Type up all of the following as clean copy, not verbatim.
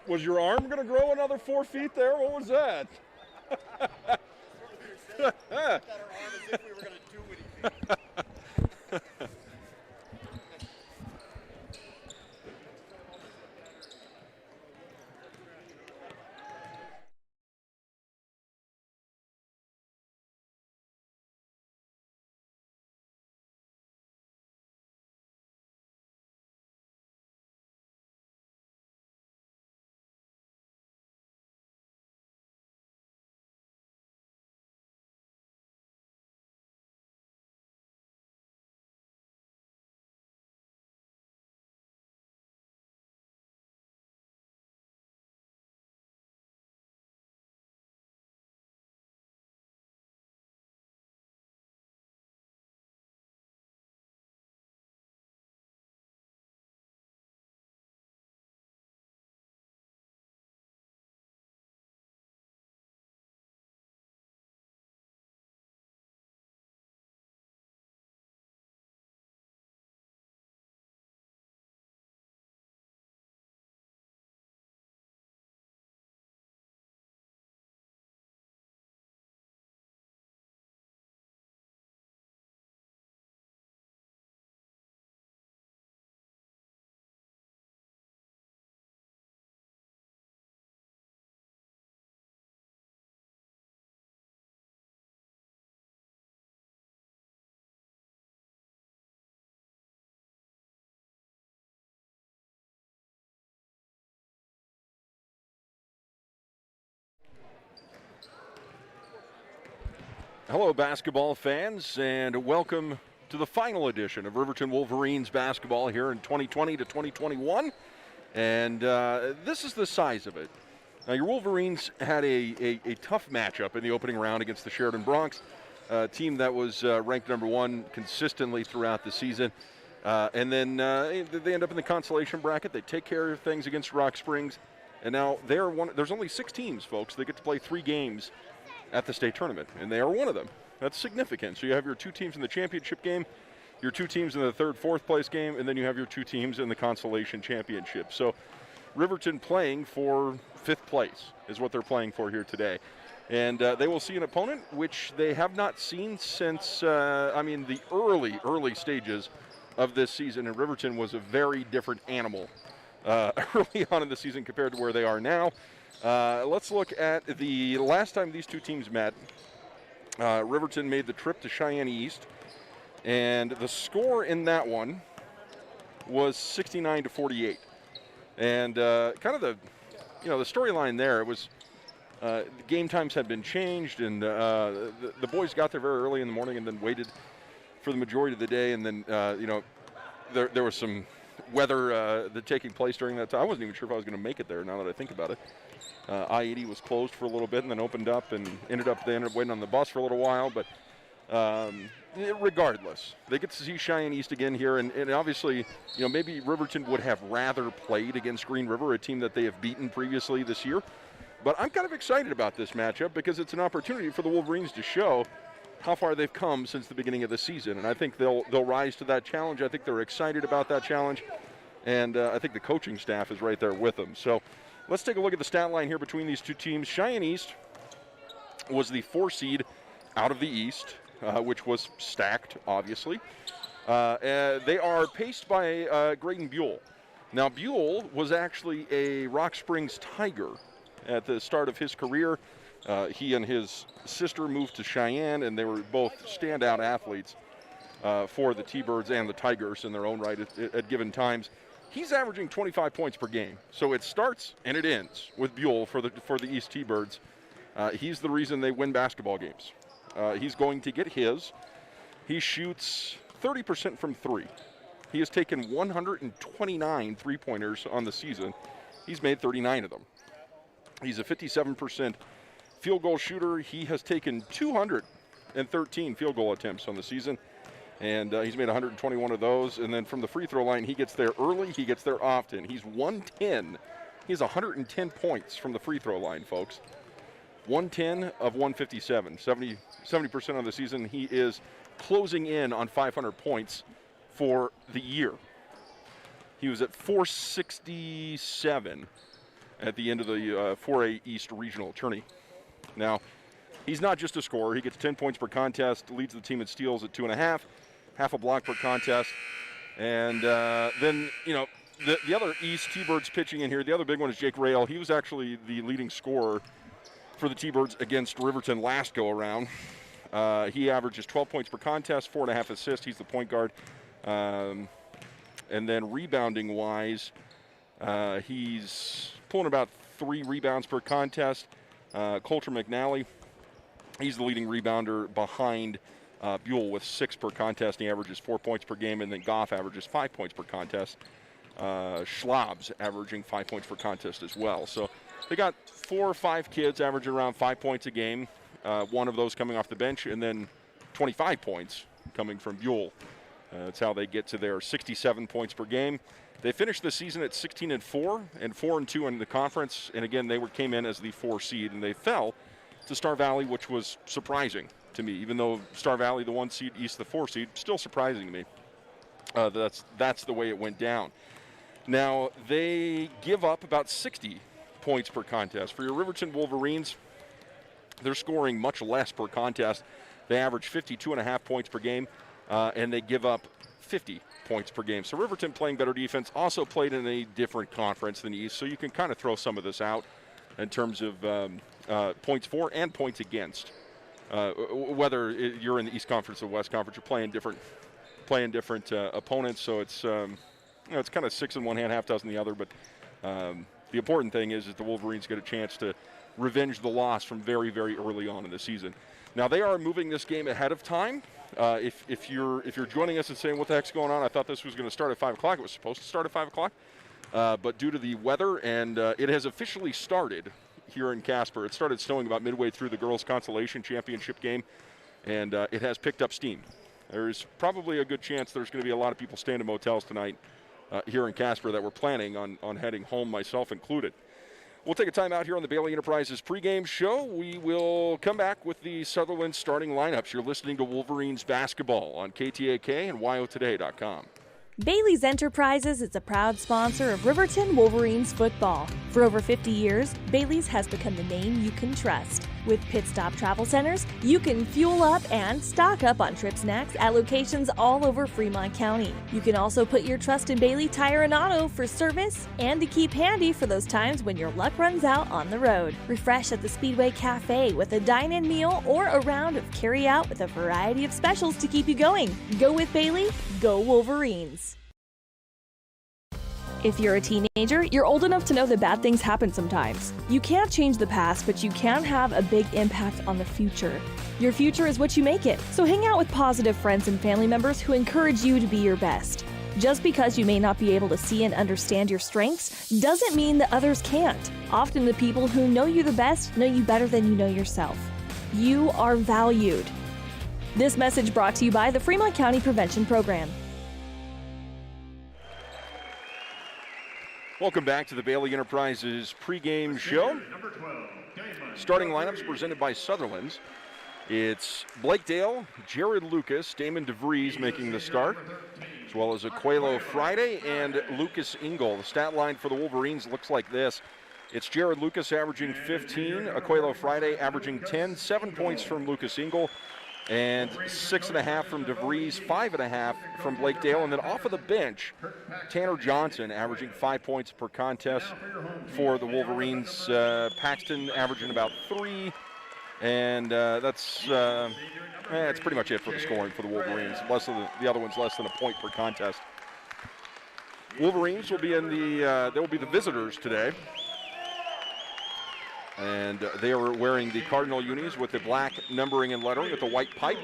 Was your arm going to grow another 4 feet there? What was that? Got our arm as if we were going to do anything. Hello, basketball fans, and welcome to the final edition of Riverton Wolverines basketball here in 2020 to 2021. And this is the size of it. Now, your Wolverines had a tough matchup in the opening round against the Sheridan Broncs, a team that was ranked number 1 consistently throughout the season. And then they end up in the consolation bracket. They take care of things against Rock Springs. And now there's only 6 teams, folks. They get to play 3 games at the state tournament, and they are one of them. That's significant. So you have your 2 teams in the championship game, your 2 teams in the 3rd, 4th place game, and then you have your 2 teams in the consolation championship. So Riverton playing for 5th place is what they're playing for here today. And they will see an opponent which they have not seen since, the early stages of this season. And Riverton was a very different animal early on in the season compared to where they are now. Let's look at the last time these 2 teams met. Riverton made the trip to Cheyenne East, and the score in that one was 69-48. And kind of the storyline there, it was the game times had been changed, and the boys got there very early in the morning and then waited for the majority of the day, and then there was some weather that taking place during that time. I wasn't even sure if I was going to make it there now that I think about it. I-80 was closed for a little bit and then opened up, and they ended up waiting on the bus for a little while. But regardless, they get to see Cheyenne East again here, and obviously, maybe Riverton would have rather played against Green River, a team that they have beaten previously this year. But I'm kind of excited about this matchup because it's an opportunity for the Wolverines to show how far they've come since the beginning of the season, and I think they'll rise to that challenge. I think they're excited about that challenge, and I think the coaching staff is right there with them. So let's take a look at the stat line here between these 2 teams. Cheyenne East was the 4 seed out of the East, which was stacked, obviously. They are paced by Graydon Buell. Now, Buell was actually a Rock Springs Tiger at the start of his career. He and his sister moved to Cheyenne, and they were both standout athletes for the T-Birds and the Tigers in their own right at given times. He's averaging 25 points per game. So it starts and it ends with Buell for the East T-Birds. He's the reason they win basketball games. He's going to get his. He shoots 30% from 3. He has taken 129 three-pointers on the season. He's made 39 of them. He's a 57% field goal shooter. He has taken 213 field goal attempts on the season, and he's made 121 of those. And then from the free throw line, he gets there early, he gets there often. He's 110. He has 110 points from the free throw line, folks. 110 of 157, 70% on the season. He is closing in on 500 points for the year. He was at 467 at the end of the 4A East Regional Tourney. Now, he's not just a scorer. He gets 10 points per contest, leads the team in steals at 2.5, half a block per contest. And then, the other East T-Birds pitching in here, the other big one is Jake Rail. He was actually the leading scorer for the T-Birds against Riverton last go-around. He averages 12 points per contest, 4.5 assists. He's the point guard. And then rebounding-wise, he's pulling about 3 rebounds per contest. Coulter McNally, he's the leading rebounder behind Buell with 6 per contest. He averages 4 points per game, and then Goff averages 5 points per contest. Schlab's averaging 5 points per contest as well. So they got 4 or 5 kids averaging around 5 points a game, one of those coming off the bench, and then 25 points coming from Buell. That's how they get to their 67 points per game. They finished the season at 16-4 and 4-2 in the conference, and again, they came in as the 4 seed, and they fell to Star Valley, which was surprising to me. Even though Star Valley, the 1 seed, East the 4 seed, still surprising to me. That's the way it went down. Now, they give up about 60 points per contest. For your Riverton Wolverines, they're scoring much less per contest. They average 52.5 points per game, and they give up 50 points per game. So Riverton playing better defense, also played in a different conference than the East, so you can kind of throw some of this out in terms of points for and points against. Whether you're in the East Conference or West Conference, you're playing different opponents, so it's it's kind of 6 in one hand, half dozen the other. But the important thing is the Wolverines get a chance to revenge the loss from very, very early on in the season. Now they are moving this game ahead of time. If you're joining us and saying what the heck's going on, I thought this was going to start at 5 o'clock. It was supposed to start at 5 o'clock, but due to the weather, and it has officially started here in Casper. It started snowing about midway through the girls' Consolation Championship game, and it has picked up steam. There's probably a good chance there's going to be a lot of people staying in motels tonight here in Casper that were planning on heading home, myself included. We'll take a time out here on the Bailey Enterprises pregame show. We will come back with the Sutherland starting lineups. You're listening to Wolverines basketball on KTAK and WyoToday.com. Bailey's Enterprises is a proud sponsor of Riverton Wolverines football. For over 50 years, Bailey's has become the name you can trust. With Pit Stop Travel Centers, you can fuel up and stock up on trip snacks at locations all over Fremont County. You can also put your trust in Bailey Tire and Auto for service and to keep handy for those times when your luck runs out on the road. Refresh at the Speedway Cafe with a dine-in meal or a round of carry-out with a variety of specials to keep you going. Go with Bailey, go Wolverines. If you're a teenager, you're old enough to know that bad things happen sometimes. You can't change the past, but you can have a big impact on the future. Your future is what you make it, so hang out with positive friends and family members who encourage you to be your best. Just because you may not be able to see and understand your strengths doesn't mean that others can't. Often the people who know you the best know you better than you know yourself. You are valued. This message brought to you by the Fremont County Prevention Program. Welcome back to the Bailey Enterprises pregame show. Starting lineups presented by Sutherland's. It's Blake Dale, Jared Lucas, Damon DeVries making the start, as well as Aquelo Friday and Lucas Engel. The stat line for the Wolverines looks like this. It's Jared Lucas averaging 15, Aquelo Friday averaging 10, 7 points from Lucas Engel, and 6.5 from DeVries, 5.5 from Blake Dale. And then off of the bench, Tanner Johnson averaging 5 points per contest for the Wolverines. Paxton averaging about 3. And that's pretty much it for the scoring for the Wolverines. The other one's less than a point per contest. Wolverines will be they'll be the visitors today. And they are wearing the Cardinal unis with the black numbering and lettering with the white pipe.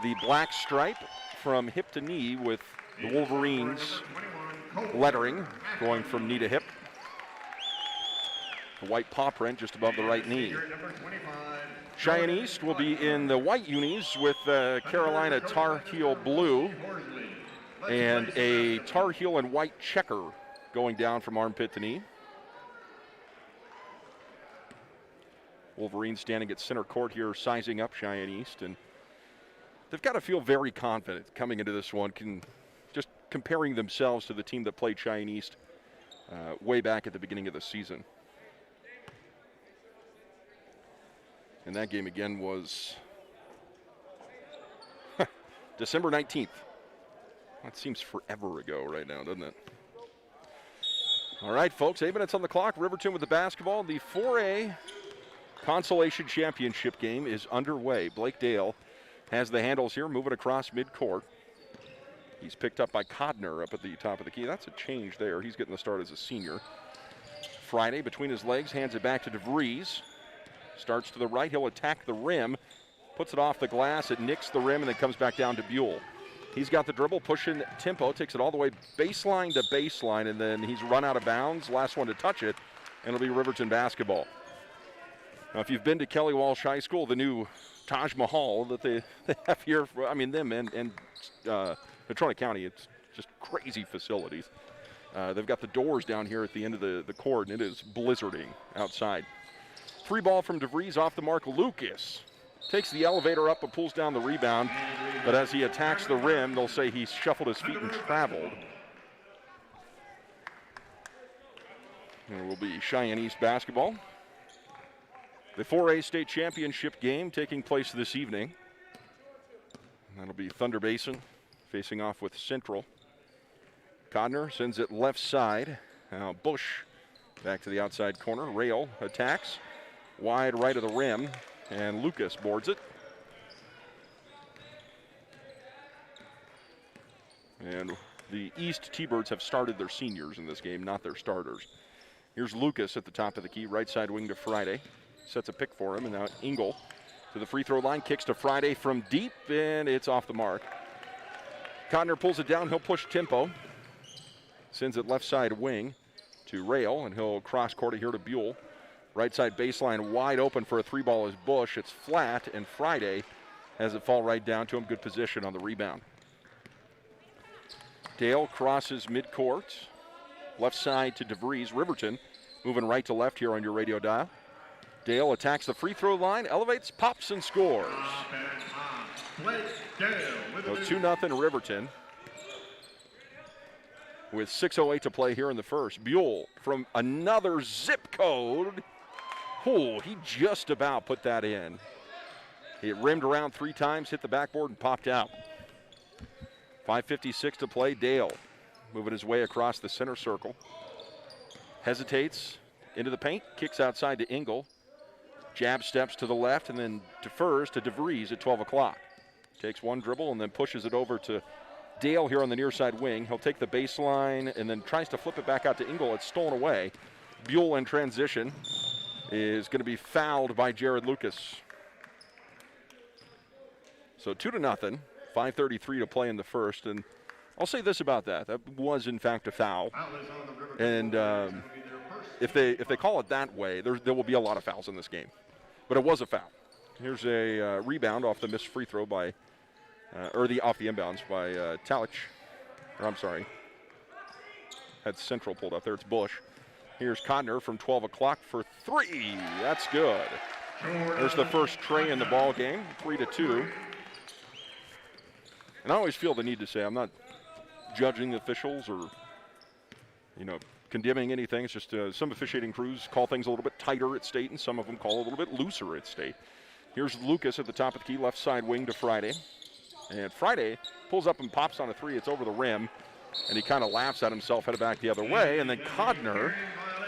The black stripe from hip to knee with the Wolverines lettering going from knee to hip. The white paw print just above the right knee. Cheyenne East will be in the white unis with Carolina Tar Heel blue and a Tar Heel and white checker going down from armpit to knee. Wolverines standing at center court here, sizing up Cheyenne East, and they've got to feel very confident coming into this one, just comparing themselves to the team that played Cheyenne East way back at the beginning of the season. And that game again was December 19th. That seems forever ago right now, doesn't it? All right, folks, 8 minutes on the clock. Riverton with the basketball. The 4A Consolation Championship game is underway. Blake Dale has the handles here, moving across midcourt. He's picked up by Codner up at the top of the key. That's a change there. He's getting the start as a senior. Friday between his legs, hands it back to DeVries. Starts to the right, he'll attack the rim. Puts it off the glass, it nicks the rim, and then comes back down to Buell. He's got the dribble, pushing tempo, takes it all the way baseline to baseline, and then he's run out of bounds. Last one to touch it, and it'll be Riverton basketball. Now, if you've been to Kelly Walsh High School, the new Taj Mahal that they have here, them and Natrona County, it's just crazy facilities. They've got the doors down here at the end of the court, and it is blizzarding outside. Free ball from DeVries off the mark. Lucas takes the elevator up and pulls down the rebound, but as he attacks the rim, they'll say he shuffled his feet and traveled. And it will be Cheyenne East basketball. The 4A state championship game taking place this evening. That'll be Thunder Basin facing off with Central. Codner sends it left side. Now Bush back to the outside corner. Rail attacks. Wide right of the rim, and Lucas boards it. And the East T-Birds have started their seniors in this game, not their starters. Here's Lucas at the top of the key, right side wing to Friday. Sets a pick for him, and now Engel to the free throw line, kicks to Friday from deep, and it's off the mark. Codner pulls it down, he'll push tempo. Sends it left side wing to Rail, and he'll cross court here to Buell. Right side baseline wide open for a three ball is Bush. It's flat, and Friday has it fall right down to him. Good position on the rebound. Dale crosses midcourt. Left side to DeVries. Riverton moving right to left here on your radio dial. Dale attacks the free throw line, elevates, pops, and scores. So 2-0 Riverton. With 6:08 to play here in the first. Buell from another zip code. Oh, he just about put that in. It rimmed around 3 times, hit the backboard, and popped out. 5:56 to play. Dale moving his way across the center circle. Hesitates into the paint, kicks outside to Engel. Jab steps to the left and then defers to DeVries at 12 o'clock. Takes one dribble and then pushes it over to Dale here on the near side wing. He'll take the baseline and then tries to flip it back out to Engel. It's stolen away. Buell in transition is going to be fouled by Jared Lucas. So 2-0, 5:33 to play in the first. And I'll say this about that. That was, in fact, a foul. And if they call it that way, there will be a lot of fouls in this game. But it was a foul. Here's a rebound off the missed free throw by, off the inbounds by Talich. Or I'm sorry. Had Central pulled up there. It's Bush. Here's Codner from 12 o'clock for 3. That's good. There's the first tray in the ball game, 3-2. And I always feel the need to say I'm not judging the officials or, condemning anything. It's just some officiating crews call things a little bit tighter at state, and some of them call a little bit looser at state. Here's Lucas at the top of the key, left side wing to Friday. And Friday pulls up and pops on a 3. It's over the rim, and he kind of laughs at himself, headed back the other way. And then Codner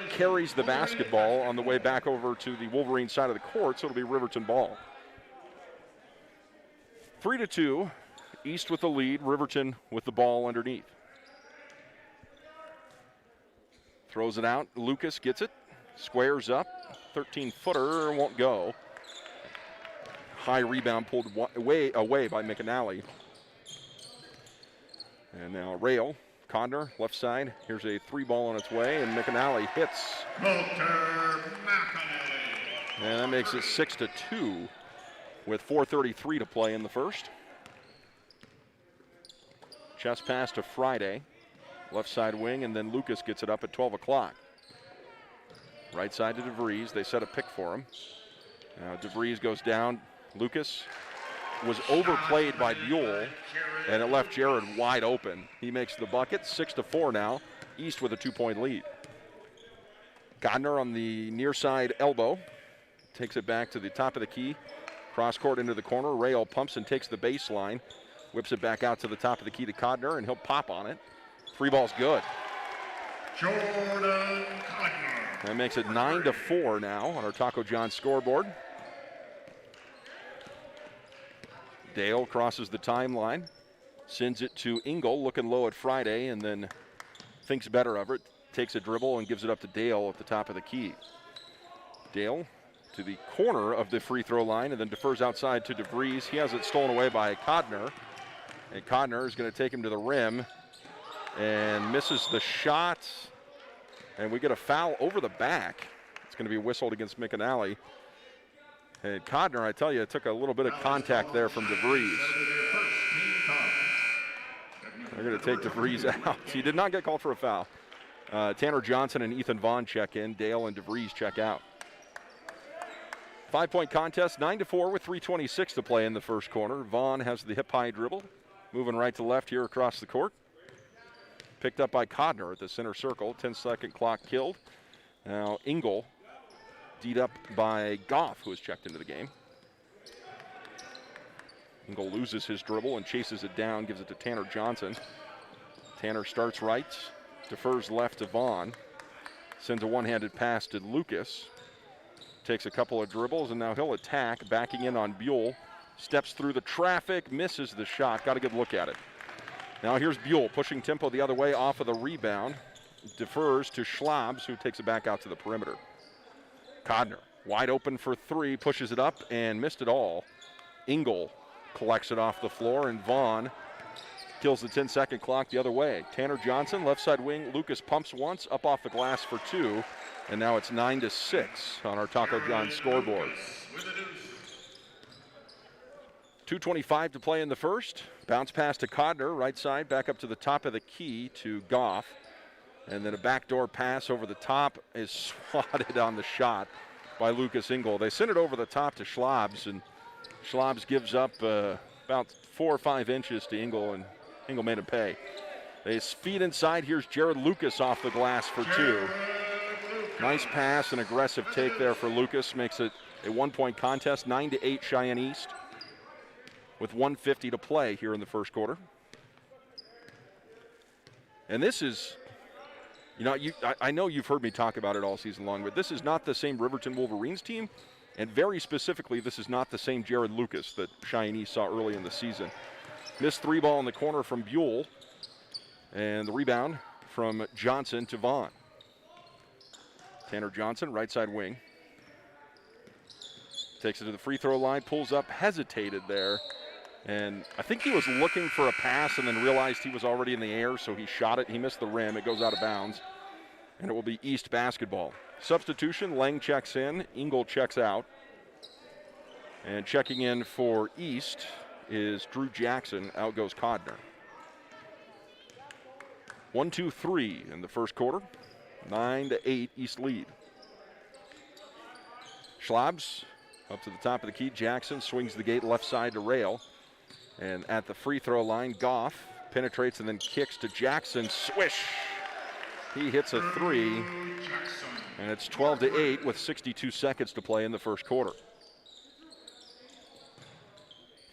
carries the basketball on the way back over to the Wolverine side of the court, so it'll be Riverton ball. 3-2, East with the lead, Riverton with the ball underneath. Throws it out, Lucas gets it, squares up, 13-footer, won't go. High rebound pulled away by McAnally. And now Rail, Codner, left side. Here's a 3-ball on its way, and McAnally hits. And that makes it 6-2 with 4:33 to play in the first. Chest pass to Friday, left side wing, and then Lucas gets it up at 12 o'clock. Right side to DeVries. They set a pick for him. Now DeVries goes down. Lucas was overplayed by Buell, and it left Jared wide open. He makes the bucket, 6-4 now. East with a 2-point lead. Codner on the near side elbow. takes it back to the top of the key. Cross court into the corner. Rail pumps and takes the baseline. Whips it back out to the top of the key to Codner, and he'll pop on it. 3 ball's good. Jordan Codner. That makes it 9-4 now on our Taco John scoreboard. Dale crosses the timeline, sends it to Engel, looking low at Friday, and then thinks better of it. Takes a dribble and gives it up to Dale at the top of the key. Dale to the corner of the free throw line and then defers outside to DeVries. He has it stolen away by Codner. And Codner is going to take him to the rim and misses the shot. And we get a foul over the back. It's going to be whistled against McAnally. And Codner, I tell you, took a little bit of contact there from DeVries. They're going to take DeVries out. He did not get called for a foul. Tanner Johnson and Ethan Vaughn check in. Dale and DeVries check out. 5-point contest, 9-4 with 3:26 to play in the first quarter. Vaughn has the hip-high dribble, moving right to left here across the court. Picked up by Codner at the center circle. 10-second clock killed. Now Engel, D'd up by Goff, who has checked into the game. Engel loses his dribble and chases it down, gives it to Tanner Johnson. Tanner starts right, defers left to Vaughn, sends a one-handed pass to Lucas. Takes a couple of dribbles, and now he'll attack, backing in on Buell. Steps through the traffic, misses the shot. Got a good look at it. Now here's Buell pushing tempo the other way off of the rebound. Defers to Schlabs, who takes it back out to the perimeter. Codner, wide open for 3, pushes it up and missed it all. Engel collects it off the floor, and Vaughn kills the 10-second clock the other way. Tanner Johnson, left side wing. Lucas pumps once, up off the glass for 2. And now it's 9-6 on our Taco John scoreboard. 2:25 to play in the first. Bounce pass to Codner, right side, back up to the top of the key to Goff. And then a backdoor pass over the top is swatted on the shot by Lucas Engel. They send it over the top to Schlabs, and Schlabs gives up about 4 or 5 inches to Engel, and Engel made him pay. They feed inside. Here's Jared Lucas off the glass for 2. Nice pass and aggressive take there for Lucas. Makes it a 1-point contest, 9-8 Cheyenne East, with 1:50 to play here in the first quarter. And this is, I know you've heard me talk about it all season long, but this is not the same Riverton Wolverines team, and very specifically, this is not the same Jared Lucas that Cheyenne East saw early in the season. Missed 3 ball in the corner from Buell, and the rebound from Johnson to Vaughn. Tanner Johnson, right side wing. Takes it to the free throw line, pulls up, hesitated there. And I think he was looking for a pass and then realized he was already in the air, so he shot it. He missed the rim. It goes out of bounds. And it will be East basketball. Substitution, Lang checks in, Engel checks out. And checking in for East is Drew Jackson. Out goes Codner. 1-2-3 in the first quarter. 9-8 East lead. Schlabs up to the top of the key. Jackson swings the gate left side to Rail. And at the free throw line, Goff penetrates and then kicks to Jackson. Swish! He hits a 3. And it's 12-8 with 62 seconds to play in the first quarter.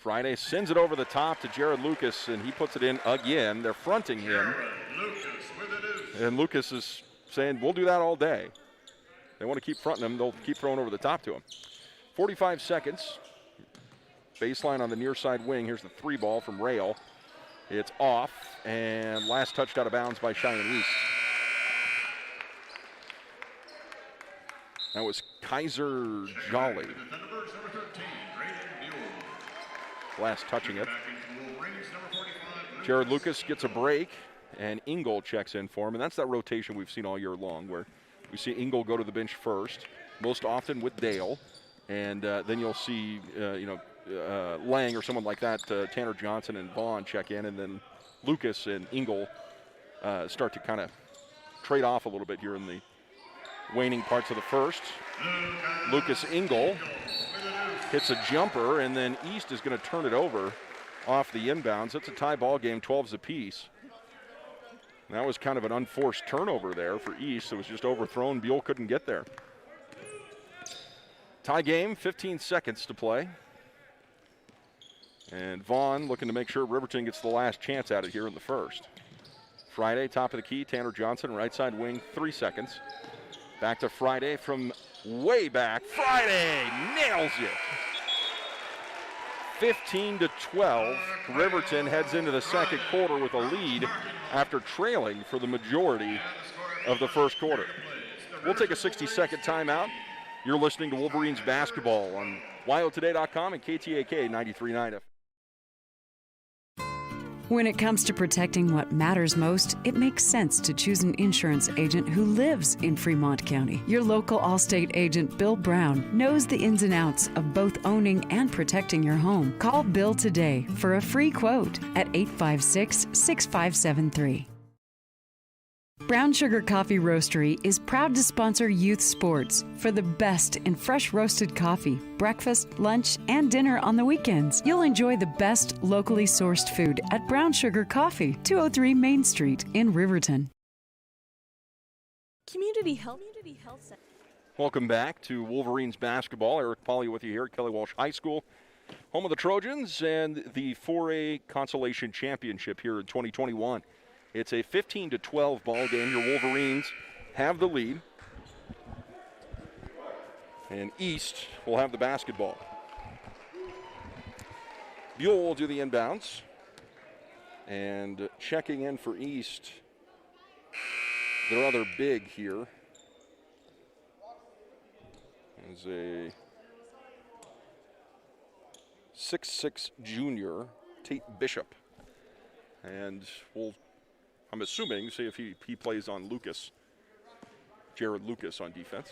Friday sends it over the top to Jared Lucas, and he puts it in again. They're fronting him. And Lucas is saying, we'll do that all day. They want to keep fronting him. They'll keep throwing over the top to him. 45 seconds. Baseline on the near side wing. Here's the 3 ball from Rail. It's off, and last touched out of bounds by Cheyenne East. That was Kaiser Jolly. Last touching it. Jared Lucas gets a break, and Engel checks in for him. And that's that rotation we've seen all year long, where we see Engel go to the bench first, most often with Dale. And then you'll see, Lang or someone like that, Tanner Johnson and Vaughn check in, and then Lucas and Engel start to kind of trade off a little bit here in the waning parts of the first. Lucas Engel hits a jumper, and then East is going to turn it over off the inbounds. It's a tie ball game, 12s apiece. That was kind of an unforced turnover there for East. It was just overthrown. Buell couldn't get there. Tie game, 15 seconds to play. And Vaughn looking to make sure Riverton gets the last chance at it here in the first. Friday, top of the key, Tanner Johnson, right side wing, 3 seconds. Back to Friday from way back. Friday nails it. 15-12. Riverton heads into the second quarter with a lead after trailing for the majority of the first quarter. We'll take a 60-second timeout. You're listening to Wolverines basketball on WyoToday.com and KTAK 93.9 FM. When it comes to protecting what matters most, it makes sense to choose an insurance agent who lives in Fremont County. Your local Allstate agent, Bill Brown, knows the ins and outs of both owning and protecting your home. Call Bill today for a free quote at 856-6573. Brown Sugar Coffee Roastery is proud to sponsor youth sports for the best in fresh roasted coffee, breakfast, lunch, and dinner on the weekends. You'll enjoy the best locally sourced food at Brown Sugar Coffee, 203 Main Street in Riverton. Community Health Center. Welcome back to Wolverines basketball. Eric Pauly with you here at Kelly Walsh High School, home of the Trojans and the 4A Consolation Championship here in 2021. It's a 15-12 ball game. Your Wolverines have the lead. And East will have the basketball. Buell will do the inbounds. And checking in for East, their other big here is a 6'6" junior, Tate Bishop. And I'm assuming, see if he plays on Jared Lucas on defense.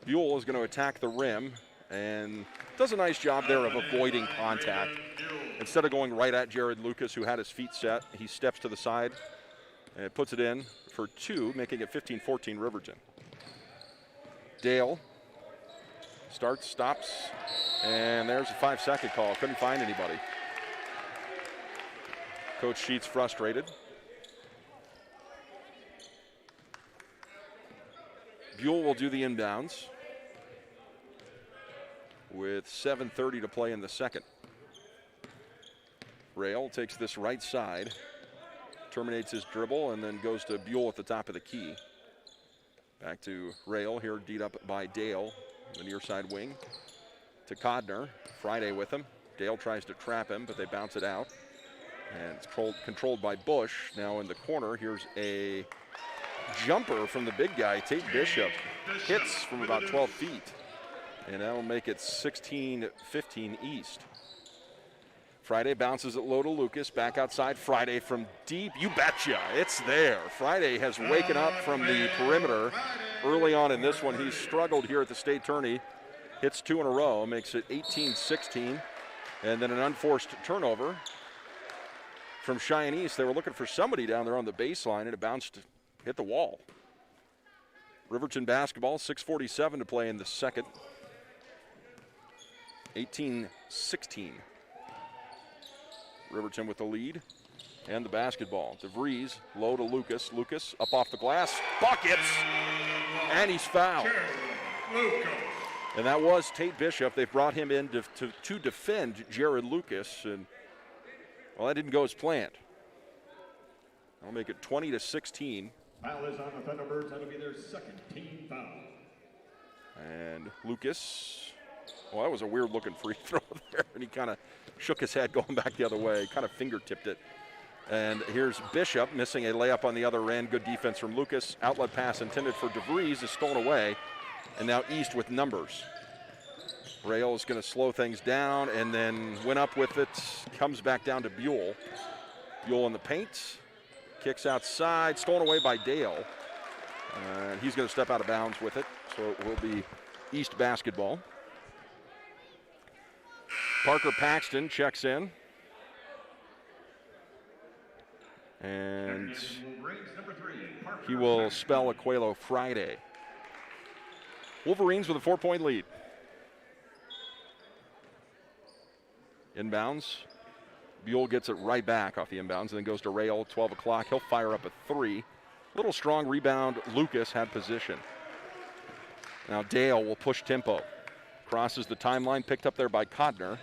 Buell is going to attack the rim and does a nice job there of avoiding contact. Instead of going right at Jared Lucas, who had his feet set, he steps to the side and puts it in for 2, making it 15-14 Riverton. Dale starts, stops, and there's a 5-second call. Couldn't find anybody. Coach Sheets frustrated. Buell will do the inbounds with 7:30 to play in the second. Rail takes this right side, terminates his dribble, and then goes to Buell at the top of the key. Back to Rail here, D'd up by Dale, the near side wing. To Codner, Friday with him. Dale tries to trap him, but they bounce it out. And it's controlled by Bush. Now in the corner, here's a jumper from the big guy, Tate Bishop. Hits from about 12 feet. And that'll make it 16-15 East. Friday bounces it low to Lucas. Back outside, Friday from deep. You betcha, it's there. Friday has waken up from the perimeter. Early on in this one, he's struggled here at the state tourney. Hits 2 in a row, makes it 18-16. And then an unforced turnover from Cheyenne East. They were looking for somebody down there on the baseline, and it bounced, hit the wall. Riverton basketball, 6:47 to play in the second. 18-16. Riverton with the lead and the basketball. DeVries low to Lucas. Lucas up off the glass, buckets, and he's fouled. And that was Tate Bishop. They brought him in to defend Jared Lucas, and well, that didn't go as planned. I'll make it 20-16. Foul is on the Thunderbirds. That'll be their second team foul. And Lucas, well, that was a weird looking free throw there, and he kind of shook his head going back the other way, kind of fingertipped it. And here's Bishop missing a layup on the other end. Good defense from Lucas. Outlet pass intended for DeVries is stolen away. And now East with numbers. Rail is going to slow things down and then went up with it. Comes back down to Buell. Buell in the paint. Kicks outside. Stolen away by Dale. And he's going to step out of bounds with it. So it will be East basketball. Parker Paxton checks in. And he will spell Aquelo Friday. Wolverines with a 4-point lead. Inbounds. Buell gets it right back off the inbounds and then goes to Rail, 12 o'clock. He'll fire up a 3. Little strong rebound. Lucas had position. Now Dale will push tempo. Crosses the timeline, picked up there by Codner.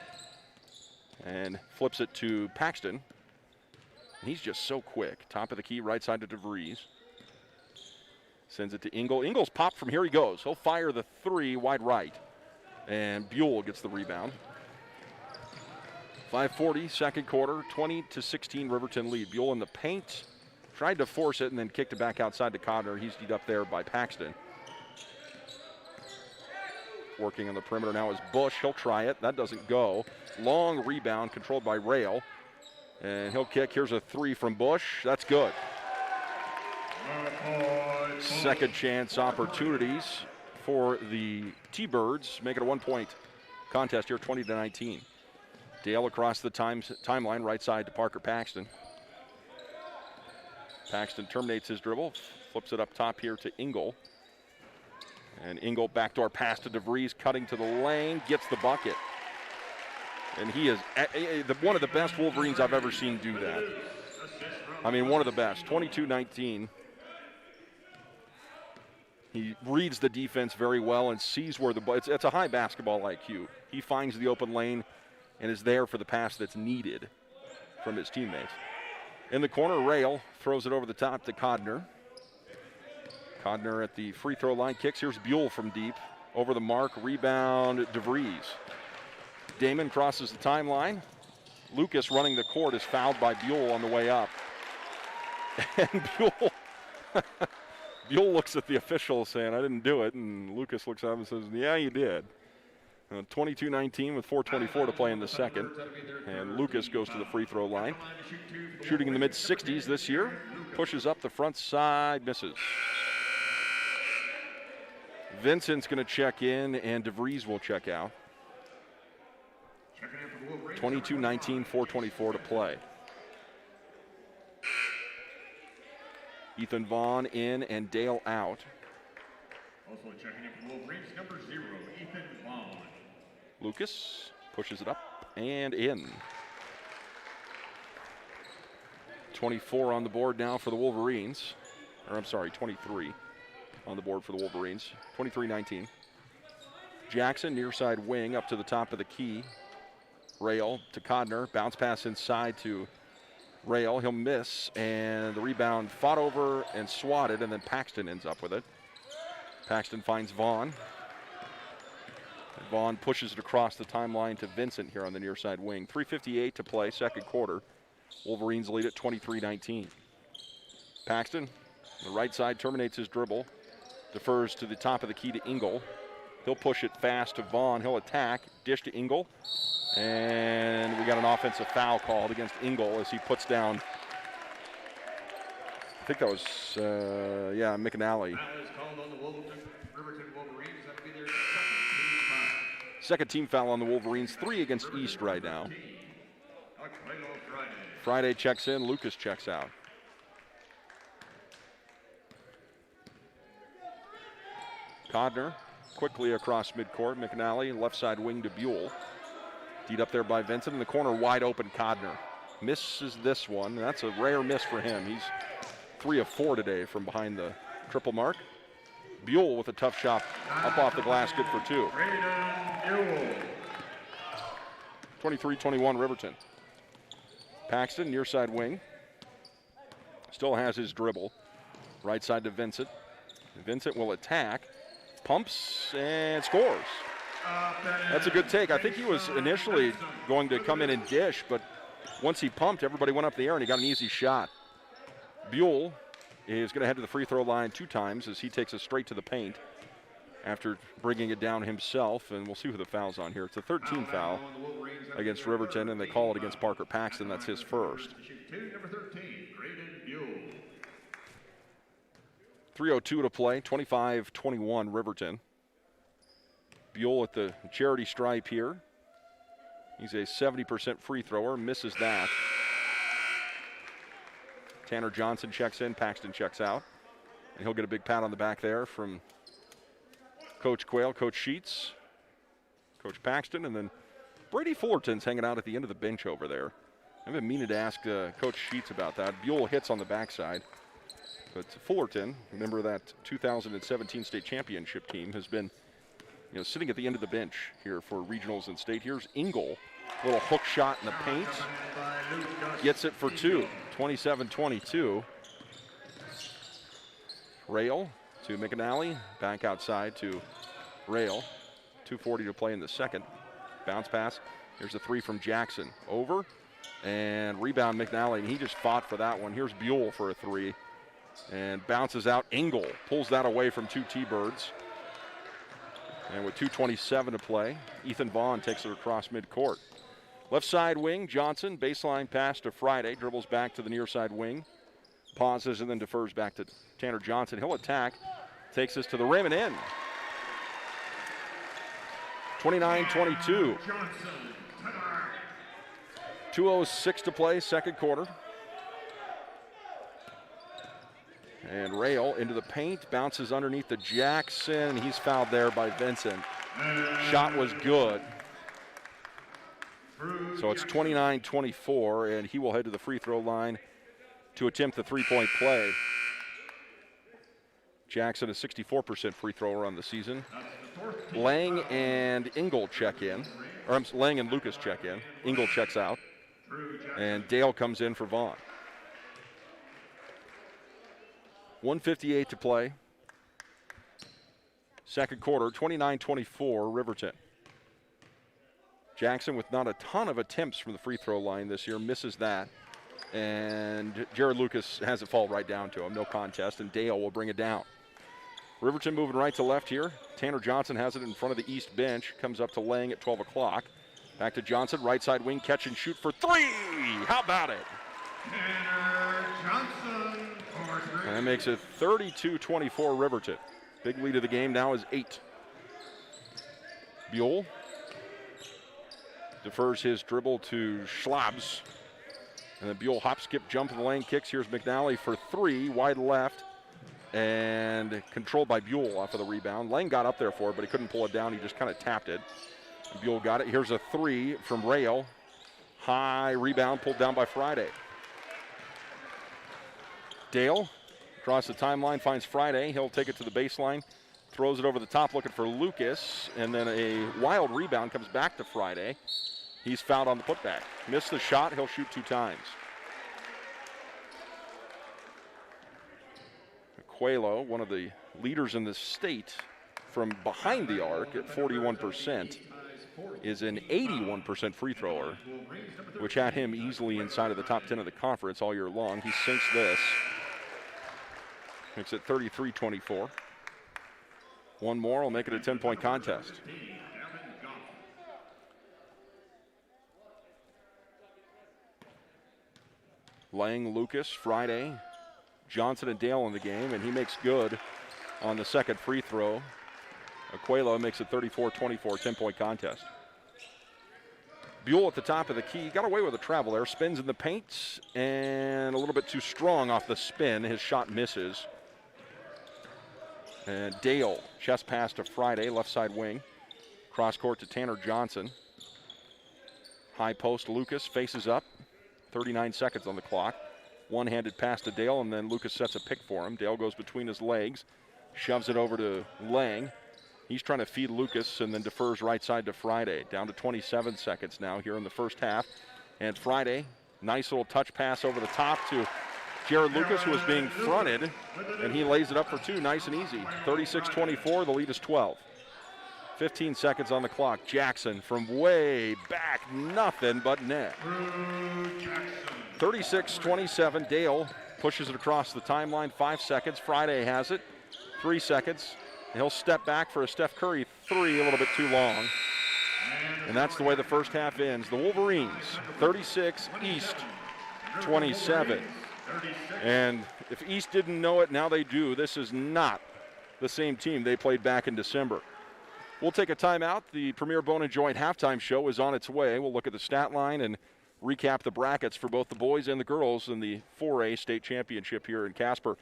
And flips it to Paxton. He's just so quick. Top of the key, right side to DeVries. Sends it to Engel. Engel's popped from here. He goes. He'll fire the three wide right. And Buell gets the rebound. 5:40, second quarter, 20-16 Riverton lead. Buell in the paint. Tried to force it and then kicked it back outside to Codner. He's beat up there by Paxton. Working on the perimeter now is Bush. He'll try it. That doesn't go. Long rebound controlled by Rail. And he'll kick. Here's a three from Bush. That's good. Second chance opportunities for the T-Birds. Make it a 1-point contest here, 20-19. Dale across the timeline, right side to Parker Paxton. Paxton terminates his dribble, flips it up top here to Engel. And Engel backdoor pass to DeVries, cutting to the lane, gets the bucket. And he is one of the best Wolverines I've ever seen do that. I mean, one of the best. 22-19. He reads the defense very well and sees where the ball. It's a high basketball IQ. He finds the open lane and is there for the pass that's needed from his teammates. In the corner, Rail throws it over the top to Codner. Codner at the free throw line kicks. Here's Buell from deep. Over the mark, rebound, DeVries. Damon crosses the timeline. Lucas running the court is fouled by Buell on the way up. And Buell looks at the official saying, I didn't do it. And Lucas looks at him and says, yeah, you did. 22-19 with 4:24 to play in the second. And Lucas goes to the free throw line. Shooting in the mid-60s this year. Pushes up the front side, misses. Vincent's going to check in, and DeVries will check out. 22-19, 4:24 to play. Ethan Vaughn in and Dale out. Also checking in for the Wolverines, number 0, Ethan Vaughn. Lucas pushes it up and in. 24 on the board now for the Wolverines. Or I'm sorry, 23 on the board for the Wolverines. 23-19. Jackson, near side wing, up to the top of the key. Rail to Codner. Bounce pass inside to Rail. He'll miss, and the rebound fought over and swatted, and then Paxton ends up with it. Paxton finds Vaughn. And Vaughn pushes it across the timeline to Vincent here on the near side wing. 3:58 to play, second quarter. Wolverines lead at 23-19. Paxton, the right side, terminates his dribble. Defers to the top of the key to Engel. He'll push it fast to Vaughn. He'll attack. Dish to Engel. And we got an offensive foul called against Engel as he puts down, I think that was, McAnally. Second team foul on the Wolverines. 3 against East right now. Friday checks in. Lucas checks out. Codner quickly across midcourt. McAnally, left side wing to Buell. Deed up there by Vincent. In the corner, wide open, Codner. Misses this one. That's a rare miss for him. He's 3 of 4 today from behind the triple mark. Buell with a tough shot up off the glass, good for 2. 23-21 Riverton. Paxton, near side wing. Still has his dribble. Right side to Vincent. Vincent will attack. Pumps and scores. That's a good take. I think he was initially going to come in and dish, but once he pumped, everybody went up the air and he got an easy shot. Buell is going to head to the free throw line 2 times as he takes it straight to the paint after bringing it down himself, and we'll see who the foul's on here. It's a 13th foul against Riverton, and they call it against Parker Paxton. That's his first. 3:02 to play, 25-21 Riverton. Buell at the charity stripe here. He's a 70% free thrower, misses that. Tanner Johnson checks in, Paxton checks out. And he'll get a big pat on the back there from Coach Quayle, Coach Sheets, Coach Paxton, and then Brady Fullerton's hanging out at the end of the bench over there. I've been meaning to ask Coach Sheets about that. Buell hits on the backside. But Fullerton, remember that 2017 state championship team, has been sitting at the end of the bench here for regionals and state. Here's Engel, little hook shot in the paint, gets it for two, 27-22. Rail to McAnally, back outside to Rail, 2:40 to play in the second. Bounce pass, here's a three from Jackson, over, and rebound McNally, and he just fought for that one. Here's Buell for a three, and bounces out. Engel pulls that away from two T-Birds. And with 2:27 to play, Ethan Vaughn takes it across midcourt. Left side wing, Johnson, baseline pass to Friday, dribbles back to the near side wing, pauses and then defers back to Tanner Johnson. He'll attack, takes us to the rim and in. 29-22. 2:06 to play, second quarter. And Rail into the paint, bounces underneath the Jackson. He's fouled there by Vincent. Shot was good. So it's 29-24, and he will head to the free throw line to attempt the three-point play. Jackson is 64% free thrower on the season. Lang and Engel check in, or Lang and Lucas check in. Engel checks out, and Dale comes in for Vaughn. 1:58 to play. Second quarter, 29-24, Riverton. Jackson with not a ton of attempts from the free throw line this year, misses that. And Jared Lucas has it fall right down to him, no contest, and Dale will bring it down. Riverton moving right to left here. Tanner Johnson has it in front of the east bench, comes up to Lang at 12 o'clock. Back to Johnson, right side wing, catch and shoot for three. How about it? Tanner Johnson for three. And that makes it 32-24 Riverton. Big lead of the game now is 8. Buell defers his dribble to Schlabs. And then Buell hop, skip, jump in the lane, kicks. Here's McNally for three, wide left. And controlled by Buell off of the rebound. Lang got up there for it, but he couldn't pull it down. He just kind of tapped it. And Buell got it. Here's a three from Rail. High rebound pulled down by Friday. Dale across the timeline, finds Friday. He'll take it to the baseline, throws it over the top looking for Lucas, and then a wild rebound comes back to Friday. He's fouled on the putback. Missed the shot, he'll shoot 2 times. Coelho, one of the leaders in the state from behind the arc at 41%, is an 81% free thrower, which had him easily inside of the top 10 of the conference all year long. He sinks this. Makes it 33-24. One more will make it a 10-point contest. Lang, Lucas, Friday, Johnson and Dale in the game, and he makes good on the second free throw. Aquelo makes it 34-24, 10-point contest. Buell at the top of the key, got away with a travel there, spins in the paint, and a little bit too strong off the spin. His shot misses. And Dale, chest pass to Friday, left side wing. Cross court to Tanner Johnson. High post, Lucas faces up. 39 seconds on the clock. One-handed pass to Dale, and then Lucas sets a pick for him. Dale goes between his legs, shoves it over to Lang. He's trying to feed Lucas and then defers right side to Friday. Down to 27 seconds now here in the first half. And Friday, nice little touch pass over the top to Jared Lucas, who is being fronted, and he lays it up for two, nice and easy. 36-24, the lead is 12. 15 seconds on the clock. Jackson from way back, nothing but net. 36-27, Dale pushes it across the timeline, 5 seconds. Friday has it, 3 seconds. He'll step back for a Steph Curry three, a little bit too long. And that's the way the first half ends. The Wolverines, 36, East, 27. And if East didn't know it, now they do. This is not the same team they played back in December. We'll take a timeout. The Premier Bone & Joint halftime show is on its way. We'll look at the stat line and recap the brackets for both the boys and the girls in the 4A state championship here in Casper.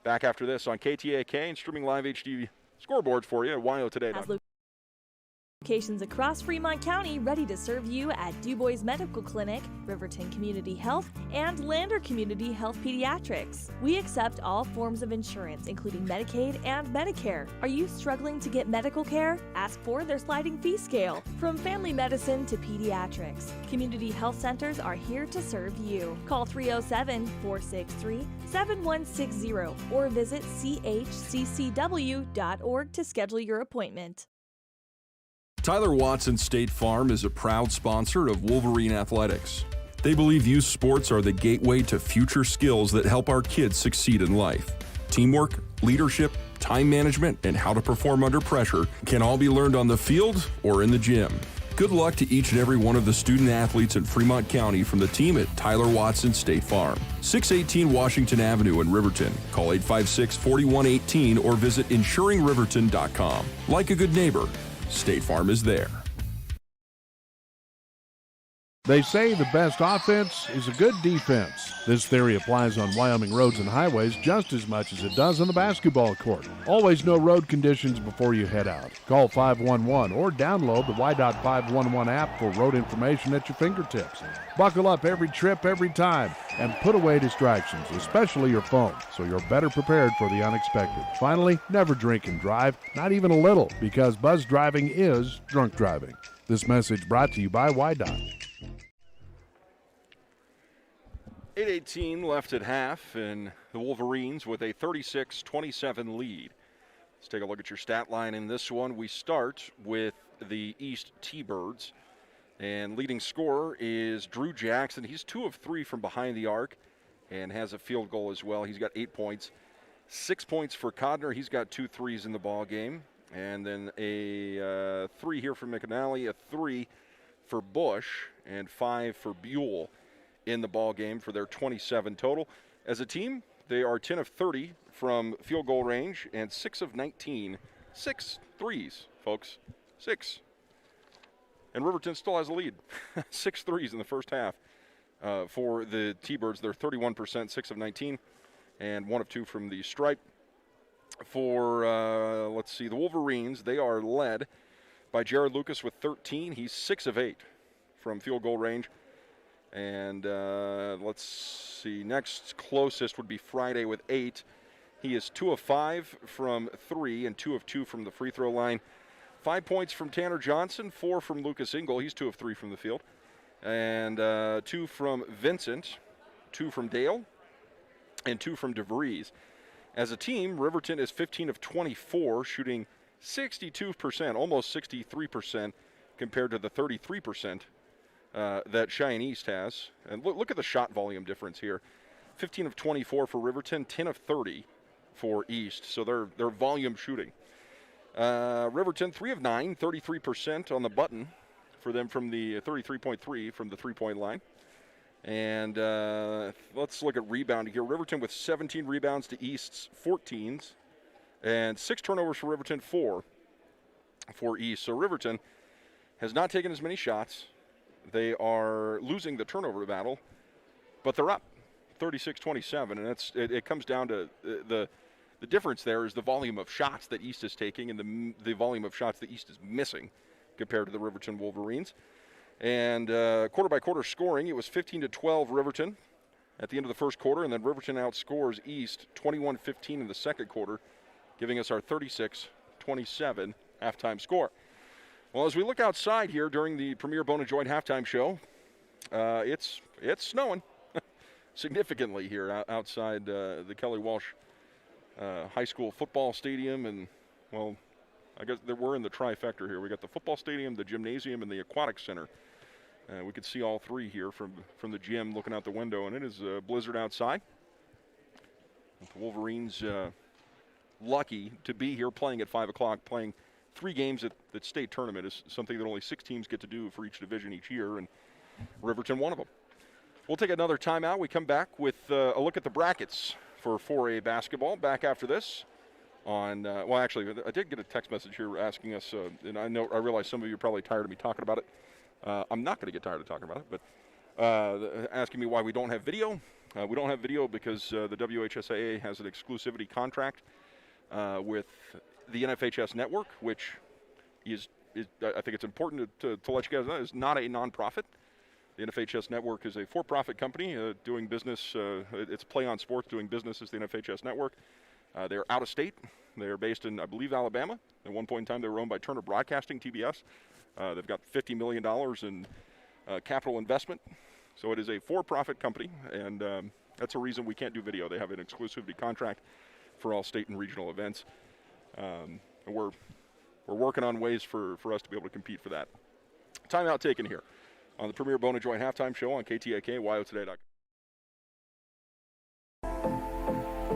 Back after this on KTAK and streaming live HD scoreboards for you at WyoToday.com. Locations across Fremont County ready to serve you at DuBois Medical Clinic, Riverton Community Health, and Lander Community Health Pediatrics. We accept all forms of insurance, including Medicaid and Medicare. Are you struggling to get medical care? Ask for their sliding fee scale. From family medicine to pediatrics, community health centers are here to serve you. Call 307-463-7160 or visit chccw.org to schedule your appointment. Tyler Watson State Farm is a proud sponsor of Wolverine Athletics. They believe youth sports are the gateway to future skills that help our kids succeed in life. Teamwork, leadership, time management, and how to perform under pressure can all be learned on the field or in the gym. Good luck to each and every one of the student athletes in Fremont County from the team at Tyler Watson State Farm. 618 Washington Avenue in Riverton. Call 856-4118 or visit insuringriverton.com. Like a good neighbor, State Farm is there. They say the best offense is a good defense. This theory applies on Wyoming roads and highways just as much as it does on the basketball court. Always know road conditions before you head out. Call 511 or download the Y.511 app for road information at your fingertips. Buckle up every trip, every time, and put away distractions, especially your phone, so you're better prepared for the unexpected. Finally, never drink and drive, not even a little, because buzz driving is drunk driving. This message brought to you by Y.Dot. 8:18 left at half, and the Wolverines with a 36-27 lead. Let's take a look at your stat line in this one. We start with the East T-Birds, and leading scorer is Drew Jackson. He's 2 of 3 from behind the arc and has a field goal as well. He's got 8 points. 6 points for Codner. He's got 2 threes in the ball game. And then a 3 here for McAnally, a 3 for Bush, and 5 for Buell in the ball game for their 27 total. As a team, they are 10 of 30 from field goal range and 6 of 19. 6 threes, folks. 6. And Riverton still has a lead. 6 threes in the first half for the T-Birds. They're 31%, 6 of 19, and 1 of 2 from the stripe. For, let's see, the Wolverines, they are led by Jared Lucas with 13. He's 6 of 8 from field goal range. And let's see, next closest would be Friday with 8. He is 2 of 5 from 3 and 2 of 2 from the free throw line. 5 points from Tanner Johnson, 4 from Lucas Engel. He's 2 of 3 from the field. And 2 from Vincent, 2 from Dale, and 2 from DeVries. As a team, Riverton is 15 of 24, shooting 62%, almost 63% compared to the 33% that Cheyenne East has. And look at the shot volume difference here. 15 of 24 for Riverton, 10 of 30 for East. So they're volume shooting. Riverton, 3 of 9, 33% on the button for them from the 33.3 from the three-point line. And let's look at rebounding here. Riverton with 17 rebounds to East's 14s. And 6 turnovers for Riverton, 4 for East. So Riverton has not taken as many shots. They are losing the turnover battle, but they're up 36-27, and it comes down to the difference there is the volume of shots that East is taking and the volume of shots that East is missing compared to the Riverton Wolverines. And quarter-by-quarter scoring, it was 15-12 Riverton at the end of the first quarter, and then Riverton outscores East 21-15 in the second quarter, giving us our 36-27 halftime score. Well, as we look outside here during the Premier Bone & Joint halftime show, it's snowing significantly here outside the Kelly Walsh High School football stadium. And, well, I guess we're in the trifecta here. We got the football stadium, the gymnasium, and the aquatic center. We can see all three here from the gym looking out the window, and it is a blizzard outside. The Wolverines lucky to be here playing at 5 o'clock, playing 3 games at the state tournament is something that only 6 teams get to do for each division each year, and Riverton one of them. We'll take another timeout. We come back with a look at the brackets for 4A basketball. Back after this on, well, actually, I did get a text message here asking us, and I realize some of you are probably tired of me talking about it. I'm not going to get tired of talking about it, but asking me why we don't have video. We don't have video because the WHSAA has an exclusivity contract with the NFHS network, which is I think it's important to let you guys know, is not a nonprofit. The NFHS Network is a for-profit company doing business. It's Play on Sports doing business as the NFHS Network. They're out of state. They're based in, I believe, Alabama. At one point in time, they were owned by Turner Broadcasting, TBS. They've got $50 million in capital investment. So it is a for-profit company, and that's a reason we can't do video. They have an exclusivity contract for all state and regional events. And we're working on ways for us to be able to compete for that. Timeout taken here on the Premier Bone & Joint Halftime Show on KTAK, WyoToday.com.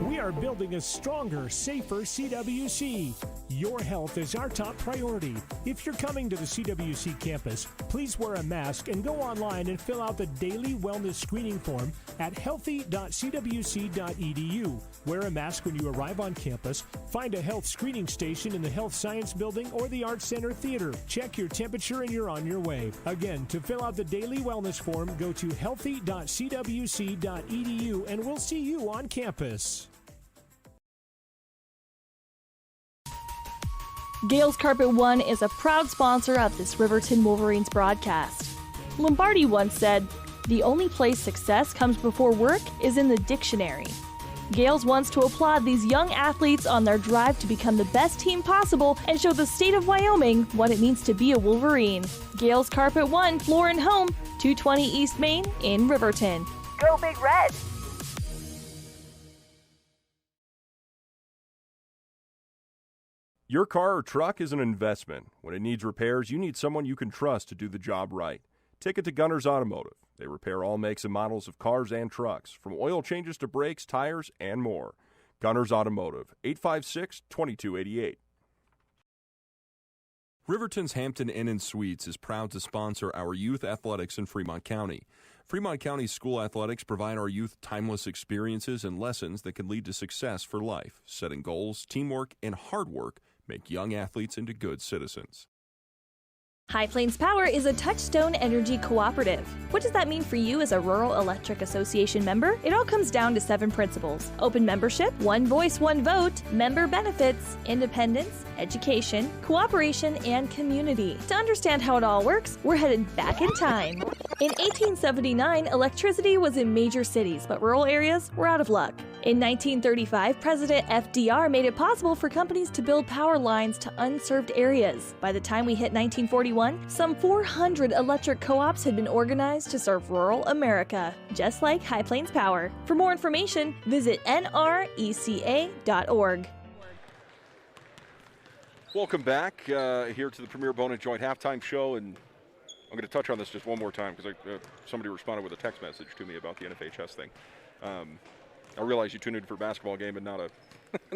We are building a stronger, safer CWC. Your health is our top priority. If you're coming to the CWC campus, please wear a mask and go online and fill out the daily wellness screening form at healthy.cwc.edu. Wear a mask when you arrive on campus. Find a health screening station in the Health Science Building or the Arts Center Theater. Check your temperature and you're on your way. Again, to fill out the daily wellness form, go to healthy.cwc.edu and we'll see you on campus. Gales Carpet One is a proud sponsor of this Riverton Wolverines broadcast. Lombardi once said, "The only place success comes before work is in the dictionary." Gales wants to applaud these young athletes on their drive to become the best team possible and show the state of Wyoming what it means to be a Wolverine. Gales Carpet One, floor and home, 220 East Main in Riverton. Go Big Red! Your car or truck is an investment. When it needs repairs, you need someone you can trust to do the job right. Take it to Gunners Automotive. They repair all makes and models of cars and trucks, from oil changes to brakes, tires, and more. Gunners Automotive, 856-2288. Riverton's Hampton Inn & Suites is proud to sponsor our youth athletics in Fremont County. Fremont County school athletics provide our youth timeless experiences and lessons that can lead to success for life. Setting goals, teamwork, and hard work make young athletes into good citizens. High Plains Power is a Touchstone Energy cooperative. What does that mean for you as a Rural Electric Association member? It all comes down to 7 principles: open membership, one voice, one vote, member benefits, independence, education, cooperation, and community. To understand how it all works, we're headed back in time. In 1879, electricity was in major cities, but rural areas were out of luck. In 1935, President FDR made it possible for companies to build power lines to unserved areas. By the time we hit 1941, some 400 electric co-ops had been organized to serve rural America, just like High Plains Power. For more information, visit nreca.org. Welcome back here to the Premier Bone & Joint Halftime Show, and I'm going to touch on this just one more time because somebody responded with a text message to me about the NFHS thing. I realize you tuned in for a basketball game and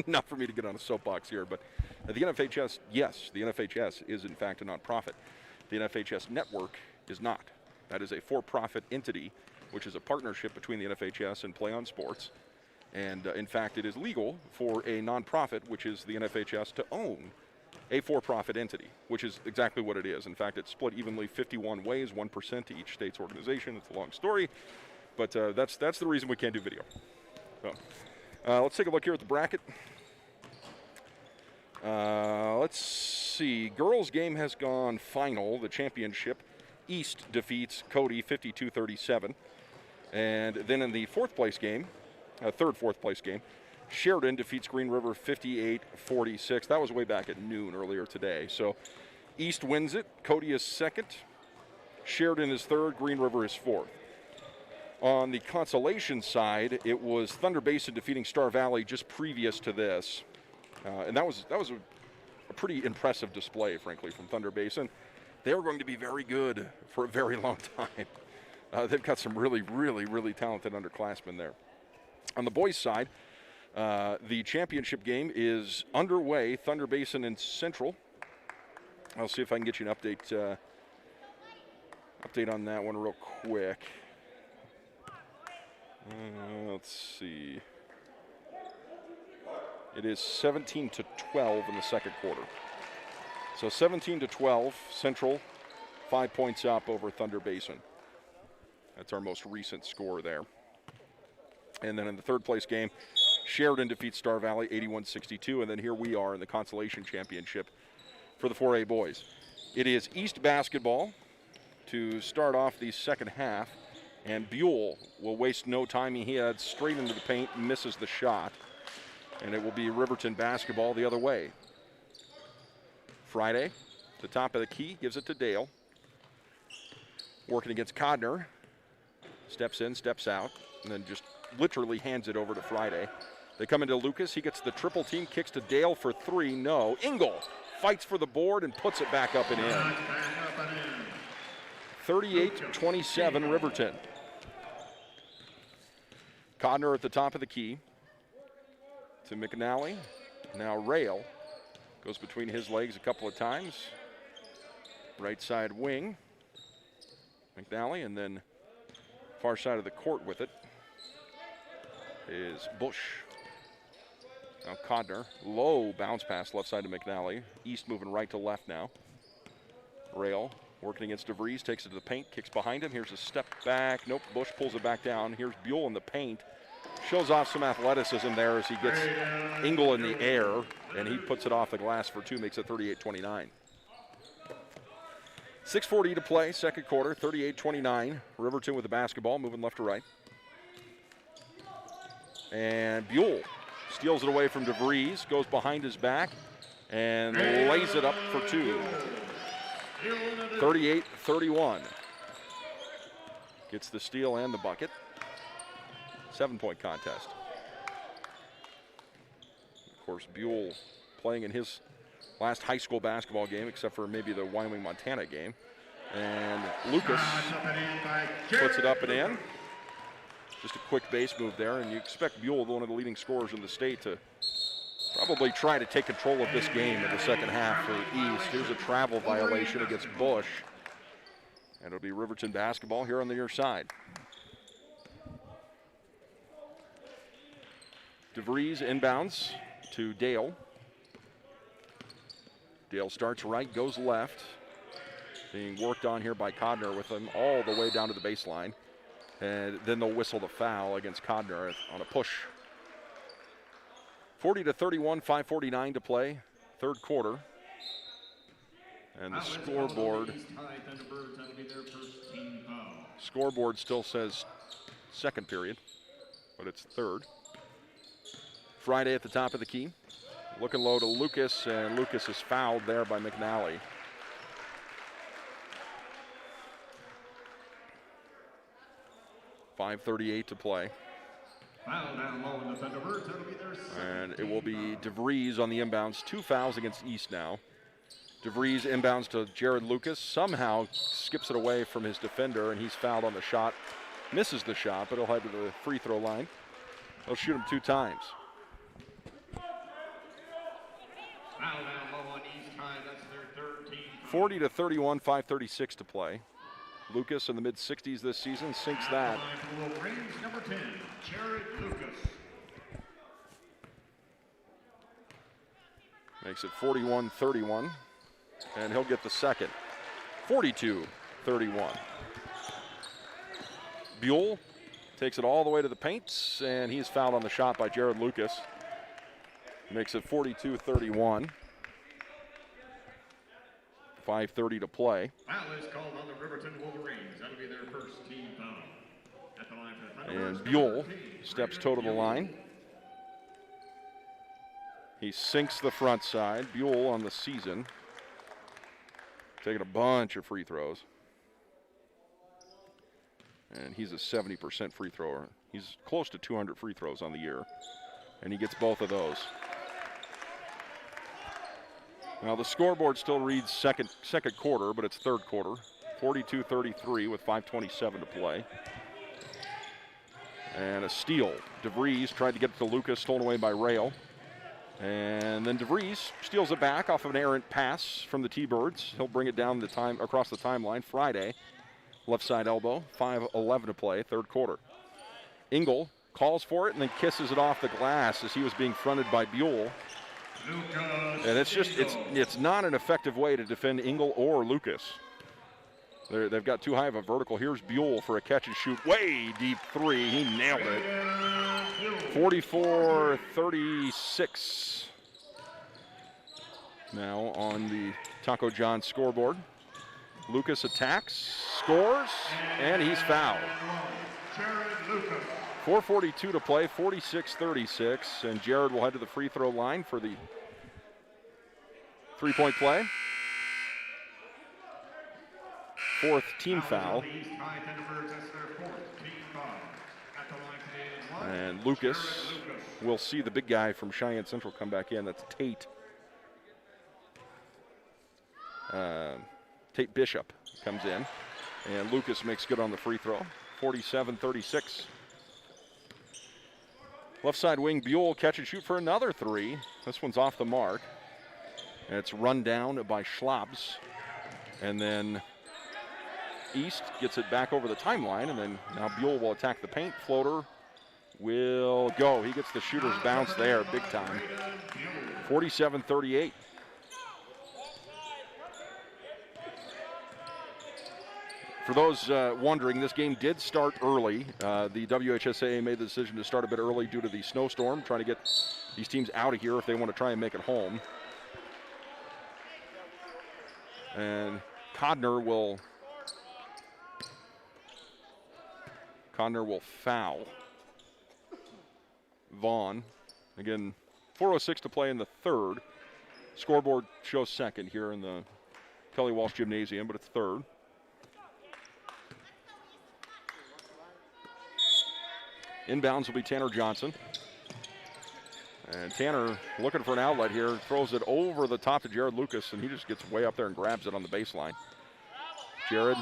not for me to get on a soapbox here, but the NFHS, yes, the NFHS is in fact a nonprofit. The NFHS Network is not. That is a for-profit entity, which is a partnership between the NFHS and Play on Sports. And in fact, it is legal for a nonprofit, which is the NFHS, to own a for-profit entity, which is exactly what it is. In fact, it's split evenly 51 ways, 1% to each state's organization. It's a long story, but that's the reason we can't do video. So, let's take a look here at the bracket. Let's see. Girls' game has gone final. The championship, East defeats Cody 52-37. And then in the fourth place game, fourth place game, Sheridan defeats Green River 58-46. That was way back at noon earlier today. So East wins it. Cody is second. Sheridan is third. Green River is fourth. On the Consolation side, it was Thunder Basin defeating Star Valley just previous to this. And that was a pretty impressive display, frankly, from Thunder Basin. They were going to be very good for a very long time. They've got some really, really, really talented underclassmen there. On the boys' side, the championship game is underway. Thunder Basin and Central. I'll see if I can get you an update on that one real quick. Let's see. It is 17-12 in the second quarter. So 17-12, Central, 5 points up over Thunder Basin. That's our most recent score there. And then in the third place game, Sheridan defeats Star Valley 81-62, and then here we are in the Consolation Championship for the 4A boys. It is East basketball to start off the second half, and Buell will waste no time. He heads straight into the paint, misses the shot, and it will be Riverton basketball the other way. Friday, the top of the key, gives it to Dale. Working against Codner. Steps in, steps out, and then just literally hands it over to Friday. They come into Lucas. He gets the triple team, kicks to Dale for three. No. Engel fights for the board and puts it back up and in. 38-27 Riverton. Codner at the top of the key to McNally. Now Rail goes between his legs a couple of times. Right side wing. McNally, and then far side of the court with it is Bush. Now Codner, low bounce pass left side to McNally. East moving right to left now. Rail working against DeVries, takes it to the paint, kicks behind him. Here's a step back. Nope, Bush pulls it back down. Here's Buell in the paint. Shows off some athleticism there as he gets Engel in the air, and he puts it off the glass for two, makes it 38-29. 6:40 to play, second quarter, 38-29. Riverton with the basketball, moving left to right. And Buell steals it away from DeVries, goes behind his back, and lays it up for two. 38-31. Gets the steal and the bucket. 7-point contest. Of course, Buell playing in his last high school basketball game, except for maybe the Wyoming-Montana game. And Lucas puts it up and in. Just a quick base move there, and you expect Buell, one of the leading scorers in the state, to probably try to take control of this game in the second half for East. Here's a travel violation against Bush. And it'll be Riverton basketball here on the near side. DeVries inbounds to Dale. Dale starts right, goes left. Being worked on here by Codner with him all the way down to the baseline. And then they'll whistle the foul against Codner on a push. 40-31, 5:49 to play, third quarter. And the scoreboard still says second period, but it's third. Friday at the top of the key. Looking low to Lucas, and Lucas is fouled there by McNally. .538 to play. And it will be DeVries on the inbounds. 2 fouls against East now. DeVries inbounds to Jared Lucas. Somehow skips it away from his defender, and he's fouled on the shot. Misses the shot, but he'll head to the free throw line. They'll shoot him 2 times. 40-31, 5:36 to play. Lucas in the mid-60s this season, sinks that. Number 10, Jared Lucas. Makes it 41-31, and he'll get the second. 42-31. Buell takes it all the way to the paint, and he's fouled on the shot by Jared Lucas. Makes it 42-31. 5:30 to play. Foul is called on the Riverton Wolverines. That'll be their first team foul. At the line for the And Buell steps toe to the line. He sinks the front side. Buell on the season, taking a bunch of free throws. And he's a 70% free thrower. He's close to 200 free throws on the year. And he gets both of those. Now the scoreboard still reads second quarter, but it's third quarter. 42-33 with 5:27 to play. And a steal. DeVries tried to get it to Lucas, stolen away by Rail. And then DeVries steals it back off of an errant pass from the T-Birds. He'll bring it down across the timeline. Friday, left side elbow, 5:11 to play, third quarter. Engel calls for it and then kisses it off the glass as he was being fronted by Buell. And it's not an effective way to defend Engel or Lucas. They've got too high of a vertical. Here's Buell for a catch and shoot. Way deep three. He nailed it. 44-36. now on the Taco John scoreboard. Lucas attacks, scores, and he's fouled. 4:42 to play, 46-36, and Jared will head to the free throw line for the three-point play. Fourth team foul. And Lucas will see the big guy from Cheyenne Central come back in. That's Tate. Tate Bishop comes in, and Lucas makes good on the free throw. 47-36. Left side wing, Buell catch and shoot for another three. This one's off the mark. And it's run down by Schlabs. And then East gets it back over the timeline, and then now Buell will attack the paint. Floater will go. He gets the shooter's bounce there, big time. 47-38. For those wondering, this game did start early. The WHSAA made the decision to start a bit early due to the snowstorm, trying to get these teams out of here if they want to try and make it home. And Codner will foul Vaughn. Again, 4:06 to play in the third. Scoreboard shows second here in the Kelly Walsh Gymnasium, but it's third. Inbounds will be Tanner Johnson. And Tanner looking for an outlet here, throws it over the top to Jared Lucas, and he just gets way up there and grabs it on the baseline. Jared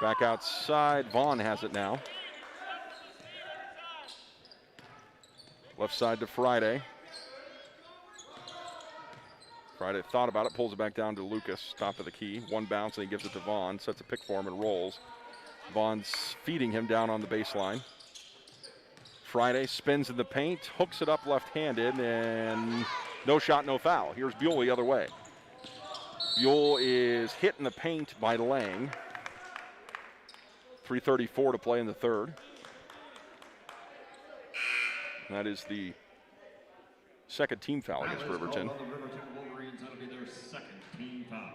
back outside. Vaughn has it now. Left side to Friday. Friday thought about it, pulls it back down to Lucas, top of the key. One bounce, and he gives it to Vaughn, sets a pick for him and rolls. Vaughn's feeding him down on the baseline. Friday spins in the paint, hooks it up left-handed, and no shot, no foul. Here's Buell the other way. Buell is hit in the paint by Lang. 3:34 to play in the third. That is the second team foul against Riverton. The Riverton Wolverines, that'll be their second team foul.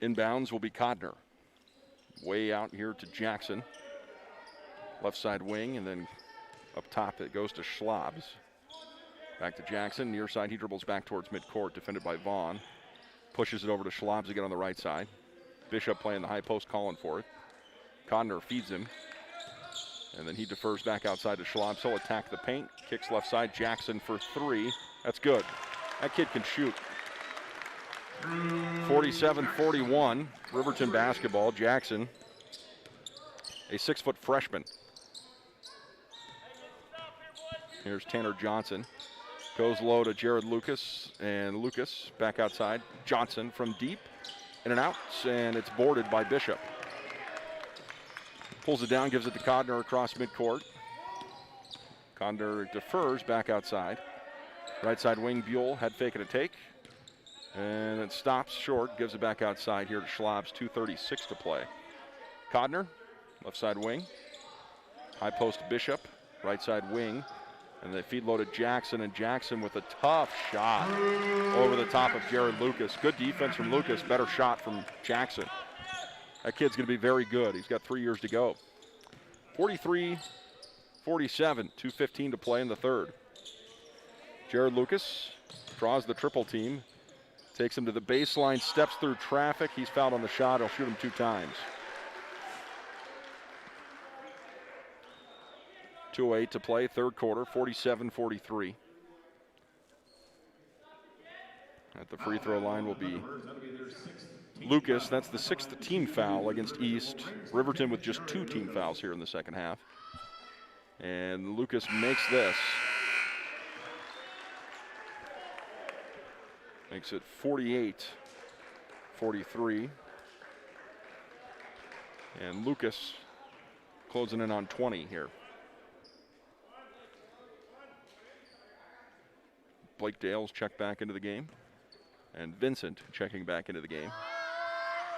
Inbounds will be Codner. Way out here to Jackson. Left side wing, and then up top it goes to Schlabs. Back to Jackson. Near side, he dribbles back towards midcourt, defended by Vaughn. Pushes it over to Schlabs again on the right side. Bishop playing the high post, calling for it. Codner feeds him. And then he defers back outside to Schlabs. He'll attack the paint. Kicks left side. Jackson for three. That's good. That kid can shoot. 47-41, Riverton basketball. Jackson, a 6-foot freshman. Here's Tanner Johnson. Goes low to Jared Lucas, and Lucas back outside. Johnson from deep, in and out, and it's boarded by Bishop. Pulls it down, gives it to Codner across midcourt. Codner defers back outside. Right side wing, Buell, head fake and a take. And it stops short, gives it back outside here to Schlabs, 2:36 to play. Codner, left side wing. High post Bishop, right side wing. And they feed low to Jackson, and Jackson with a tough shot over the top of Jared Lucas. Good defense from Lucas, better shot from Jackson. That kid's going to be very good. He's got 3 years to go. 43-47, 2:15 to play in the third. Jared Lucas draws the triple team. Takes him to the baseline, steps through traffic. He's fouled on the shot. He'll shoot him 2 times. 2:08 to play, third quarter, 47-43. At the free throw line will be Lucas. That's the 6th team foul against East. Riverton with just 2 team fouls here in the second half. And Lucas makes this. Makes it 48-43. And Lucas closing in on 20 here. Blake Dales checked back into the game. And Vincent checking back into the game.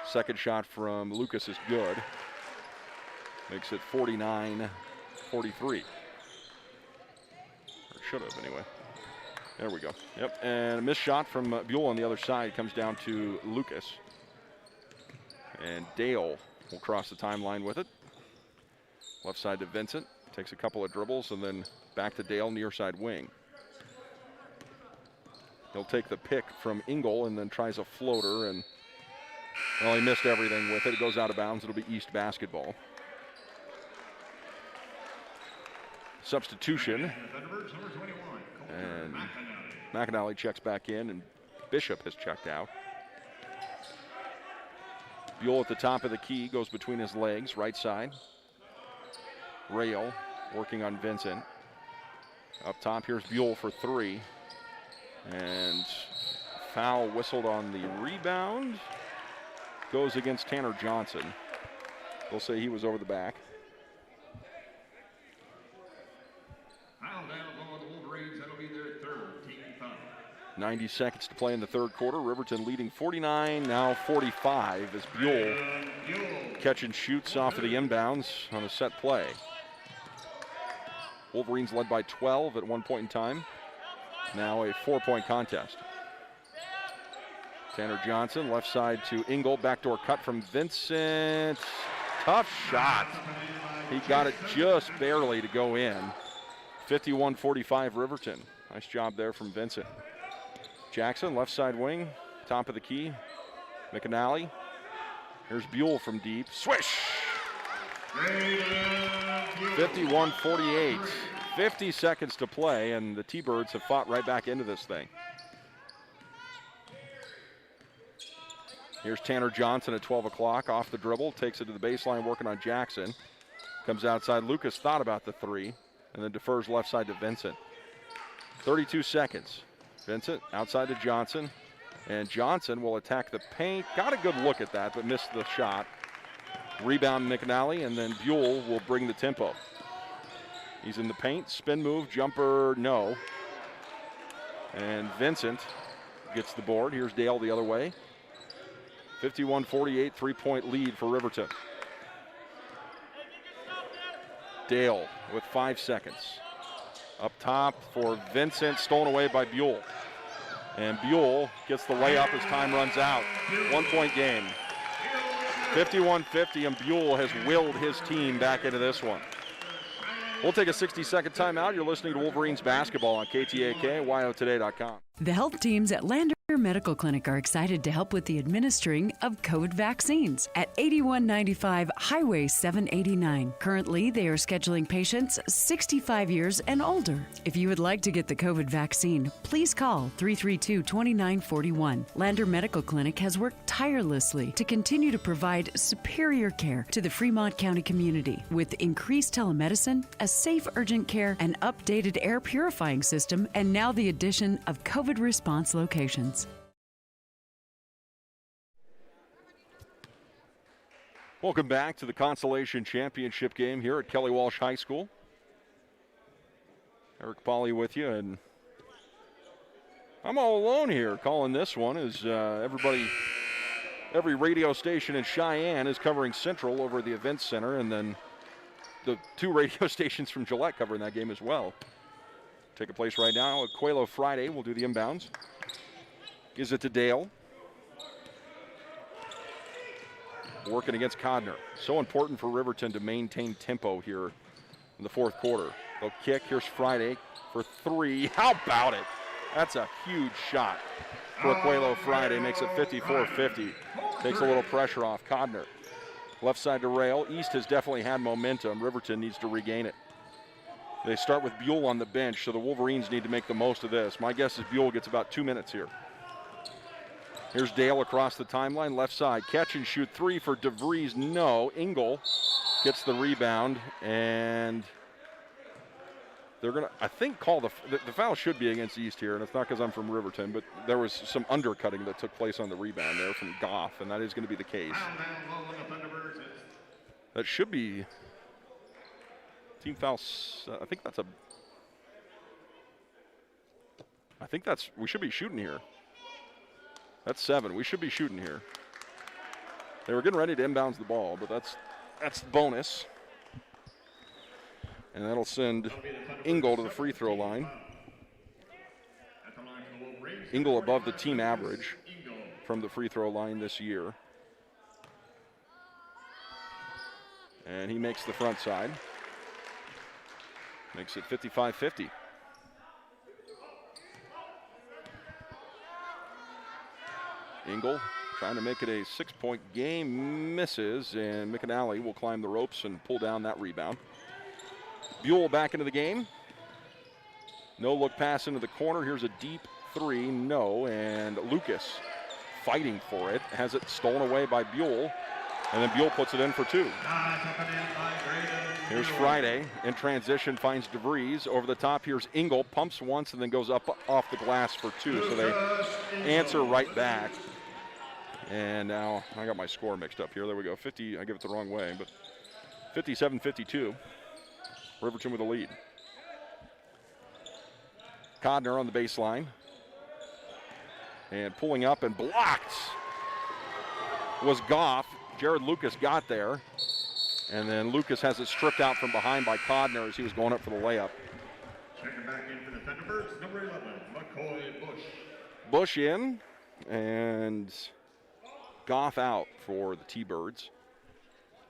Second shot from Lucas is good. Makes it 49-43. Should have, anyway. There we go. Yep, and a missed shot from Buell on the other side comes down to Lucas. And Dale will cross the timeline with it. Left side to Vincent. Takes a couple of dribbles and then back to Dale, near side wing. He'll take the pick from Engel and then tries a floater, and well, he missed everything with it. It goes out of bounds. It'll be East basketball. Substitution. And McAnally checks back in, and Bishop has checked out. Buell at the top of the key, goes between his legs, right side. Rail working on Vincent. Up top, here's Buell for three. And foul whistled on the rebound. Goes against Tanner Johnson. They'll say he was over the back. Foul down on the Wolverines. That'll be their third team foul. 90 seconds to play in the third quarter. Riverton leading 49, now 45 as Buell catch and shoots off of the inbounds on a set play. Wolverines led by 12 at one point in time. Now a 4-point contest. Tanner Johnson, left side to Engel. Backdoor cut from Vincent. Tough shot. He got it just barely to go in. 51-45 Riverton. Nice job there from Vincent. Jackson, left side wing, top of the key. McAnally. Here's Buell from deep. Swish! 51-48. 50 seconds to play, and the T-Birds have fought right back into this thing. Here's Tanner Johnson at 12 o'clock, off the dribble, takes it to the baseline, working on Jackson. Comes outside. Lucas thought about the three, and then defers left side to Vincent. 32 seconds. Vincent outside to Johnson, and Johnson will attack the paint. Got a good look at that, but missed the shot. Rebound McAnally, and then Buell will bring the tempo. He's in the paint, spin move, jumper, no. And Vincent gets the board. Here's Dale the other way. 51-48, 3-point lead for Riverton. Dale with 5 seconds. Up top for Vincent, stolen away by Buell. And Buell gets the layup as time runs out. 1-point game. 51-50, and Buell has willed his team back into this one. We'll take a 60-second timeout. You're listening to Wolverines basketball on KTAK, WyoToday.com. The health teams at Lander Medical Clinic are excited to help with the administering of COVID vaccines at 8195 Highway 789. Currently, they are scheduling patients 65 years and older. If you would like to get the COVID vaccine, please call 332-2941. Lander Medical Clinic has worked tirelessly to continue to provide superior care to the Fremont County community with increased telemedicine, a safe urgent care, an updated air purifying system, and now the addition of COVID response locations. Welcome back to the Consolation Championship game here at Kelly Walsh High School. Eric Pauley with you, and I'm all alone here calling this one as every radio station in Cheyenne is covering Central over at the Events Center, and then the 2 radio stations from Gillette covering that game as well. Taking place right now at Coelho Friday. We'll do the inbounds. Gives it to Dale. Working against Codner. So important for Riverton to maintain tempo here in the fourth quarter. They'll kick. Here's Friday for 3. How about it? That's a huge shot for Coelho Friday. Makes it 54-50. Takes a little pressure off Codner. Left side to Rail. East has definitely had momentum. Riverton needs to regain it. They start with Buell on the bench, so the Wolverines need to make the most of this. My guess is Buell gets about 2 minutes here. Here's Dale across the timeline, left side. Catch and shoot 3 for DeVries, no. Engel gets the rebound, and they're going to, I think, call the foul should be against East here, and it's not because I'm from Riverton, but there was some undercutting that took place on the rebound there from Goff, and that is going to be the case. That should be team foul. I think we should be shooting here. That's 7. We should be shooting here. They were getting ready to inbounds the ball, but that's bonus. And that'll send Engel to the free throw line. Engel above the team average from the free throw line this year. And he makes the front side. Makes it 55-50. Engel trying to make it a 6-point game, misses, and McAnally will climb the ropes and pull down that rebound. Buell back into the game. No look pass into the corner. Here's a deep three, no, and Lucas fighting for it, has it stolen away by Buell, and then Buell puts it in for two. Here's Friday in transition, finds DeVries over the top. Here's Engel, pumps once and then goes up off the glass for two, so they answer right back. And now I got my score mixed up here. There we go. 50, I give it the wrong way, but 57-52. Riverton with a lead. Codner on the baseline. And pulling up and blocked was Goff. Jared Lucas got there. And then Lucas has it stripped out from behind by Codner as he was going up for the layup. Checking back in for the Thunderbirds, number 11, McCoy Bush. Bush in, and Goff out for the T-Birds.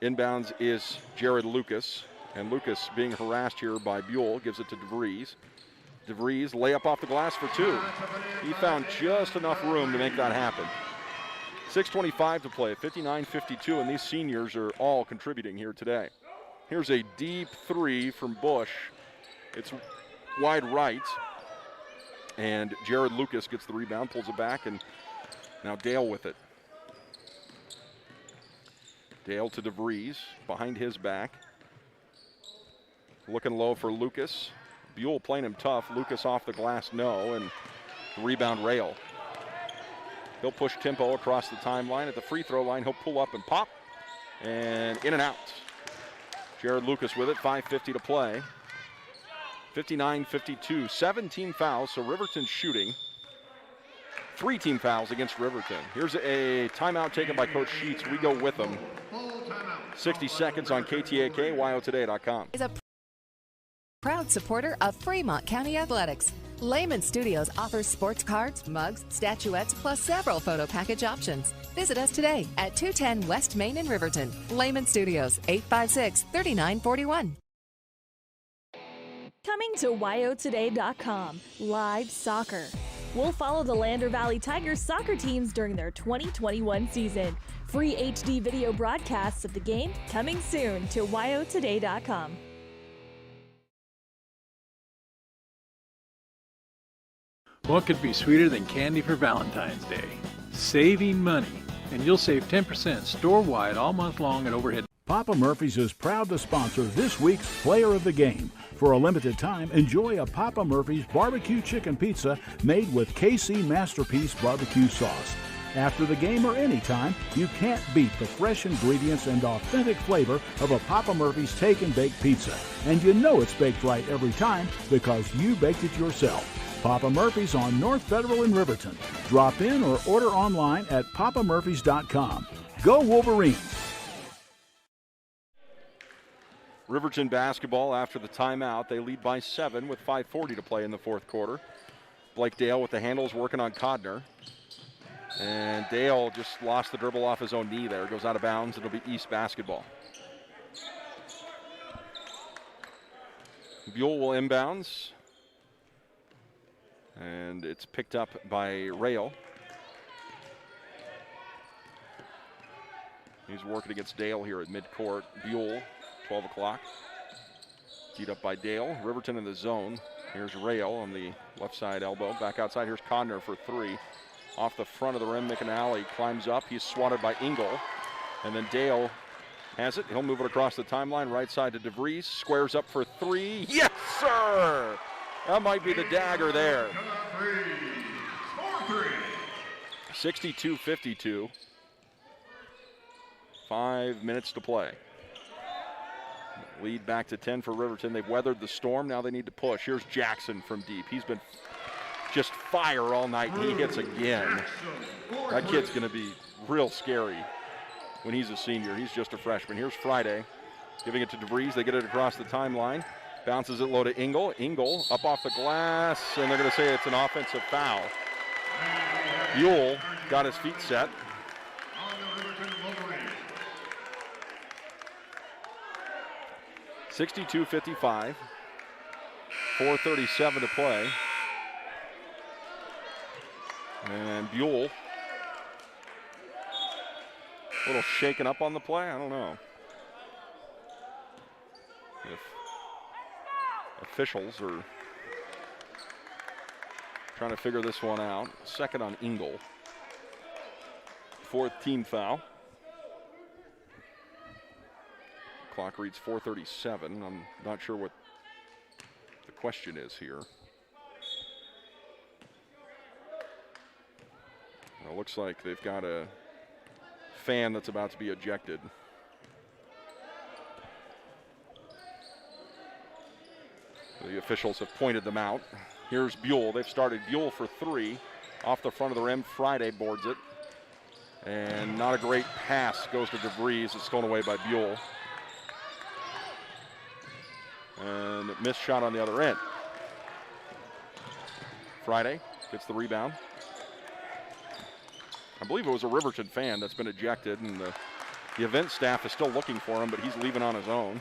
Inbounds is Jared Lucas, and Lucas being harassed here by Buell gives it to DeVries. DeVries layup off the glass for two. He found just enough room to make that happen. 6:25 to play, 59-52, and these seniors are all contributing here today. Here's a deep three from Bush. It's wide right, and Jared Lucas gets the rebound, pulls it back, and now Dale with it. Dale to DeVries, behind his back. Looking low for Lucas. Buell playing him tough. Lucas off the glass, no, and the rebound Rail. He'll push tempo across the timeline. At the free throw line, he'll pull up and pop, and in and out. Jared Lucas with it, 5:50 to play. 59-52, 17 fouls, so Riverton shooting. 3 team fouls against Riverton. Here's a timeout taken by Coach Sheets. We go with them. 60 seconds on KTAK, WyoToday.com. Is a proud supporter of Fremont County Athletics. Lehman Studios offers sports cards, mugs, statuettes, plus several photo package options. Visit us today at 210 West Main in Riverton. Lehman Studios, 856-3941. Coming to WyoToday.com, live soccer. We'll follow the Lander Valley Tigers soccer teams during their 2021 season. Free HD video broadcasts of the game coming soon to WyoToday.com. What could be sweeter than candy for Valentine's Day? Saving money. And you'll save 10% store-wide all month long at Overhead. Papa Murphy's is proud to sponsor this week's Player of the Game. For a limited time, enjoy a Papa Murphy's barbecue chicken pizza made with KC Masterpiece barbecue sauce. After the game or anytime, you can't beat the fresh ingredients and authentic flavor of a Papa Murphy's Take and Bake pizza. And you know it's baked right every time because you baked it yourself. Papa Murphy's on North Federal in Riverton. Drop in or order online at papamurphys.com. Go Wolverines! Riverton basketball after the timeout. They lead by 7 with 5:40 to play in the fourth quarter. Blake Dale with the handles working on Codner. And Dale just lost the dribble off his own knee there. Goes out of bounds. It'll be East basketball. Buell will inbounds. And it's picked up by Rail. He's working against Dale here at midcourt. Buell, 12 o'clock. Teed up by Dale. Riverton in the zone. Here's Rail on the left side elbow. Back outside, here's Codner for 3. Off the front of the rim, McAnally climbs up. He's swatted by Engel. And then Dale has it. He'll move it across the timeline. Right side to DeVries. Squares up for 3. Yes, sir! That might be the dagger there. 62-52. 5 minutes to play. Lead back to 10 for Riverton. They've weathered the storm. Now they need to push. Here's Jackson from deep. He's been just fire all night. He hits again. That kid's going to be real scary when he's a senior. He's just a freshman. Here's Friday giving it to DeVries. They get it across the timeline. Bounces it low to Engel. Engel up off the glass, and they're going to say it's an offensive foul. Buell got his feet set. On the Riverton Wolverines. 62-55. 4:37 to play. And Buell, a little shaken up on the play. I don't know if officials are trying to figure this one out. Second on Engel. Fourth team foul. Clock reads 4:37. I'm not sure what the question is here. Well, it looks like they've got a fan that's about to be ejected. The officials have pointed them out. Here's Buell. They've started Buell for three. Off the front of the rim, Friday boards it. And not a great pass goes to DeVries. It's stolen away by Buell. And a missed shot on the other end. Friday gets the rebound. I believe it was a Riverton fan that's been ejected, and the event staff is still looking for him, but he's leaving on his own.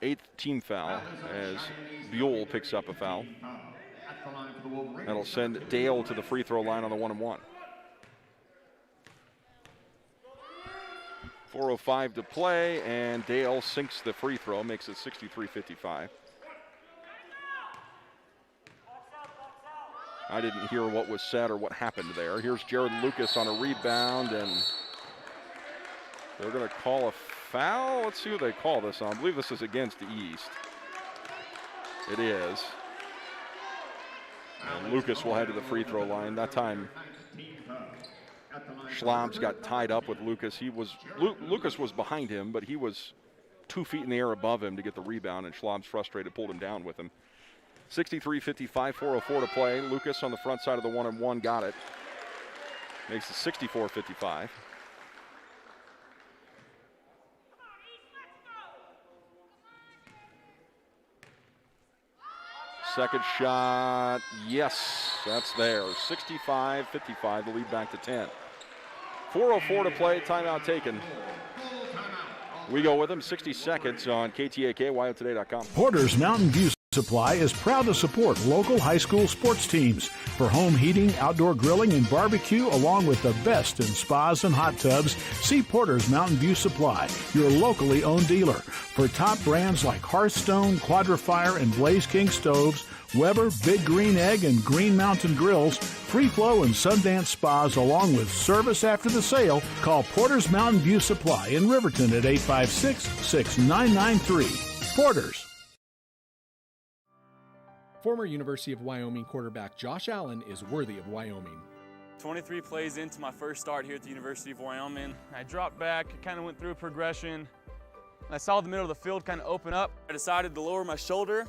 Eighth team foul as Buell picks up a foul. That'll send Dale to the free throw line on the 1-and-1. 4:05 to play, and Dale sinks the free throw, makes it 63-55. I didn't hear what was said or what happened there. Here's Jared Lucas on a rebound, and they're going to call a foul. Let's see who they call this on. I believe this is against the East. It is. And Lucas will head to the free throw line. That time, Schlabs got tied up with Lucas. Lucas was behind him, but he was 2 feet in the air above him to get the rebound, and Schlabs, frustrated, pulled him down with him. 63-55, 4:04 to play. Lucas on the front side of the 1-and-1 got it. Makes it 64-55. Second shot, yes, that's there. 65-55, the lead back to 10. 4:04 to play, timeout taken. We go with them, 60 seconds on KTAK, WyoToday.com. Porter's Mountain View Supply is proud to support local high school sports teams for home heating, outdoor grilling, and barbecue, along with the best in spas and hot tubs. See Porter's Mountain View Supply, your locally owned dealer, for top brands like Hearthstone, Quadrafire, and Blaze King stoves, Weber, Big Green Egg, and Green Mountain Grills, Free Flow and Sundance Spas, along with service after the sale. Call Porter's Mountain View Supply in Riverton at 856-6993. Porter's. Former University of Wyoming quarterback Josh Allen is worthy of Wyoming. 23 plays into my first start here at the University of Wyoming. I dropped back, kind of went through a progression. I saw the middle of the field kind of open up. I decided to lower my shoulder.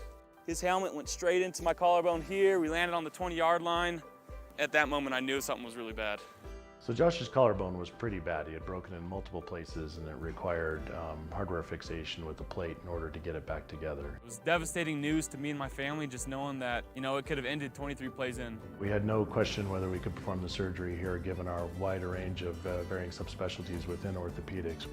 His helmet went straight into my collarbone here. We landed on the 20-yard line. At that moment, I knew something was really bad. So Josh's collarbone was pretty bad. He had broken in multiple places, and it required hardware fixation with the plate in order to get it back together. It was devastating news to me and my family, just knowing that, it could have ended 23 plays in. We had no question whether we could perform the surgery here, given our wide range of varying subspecialties within orthopedics.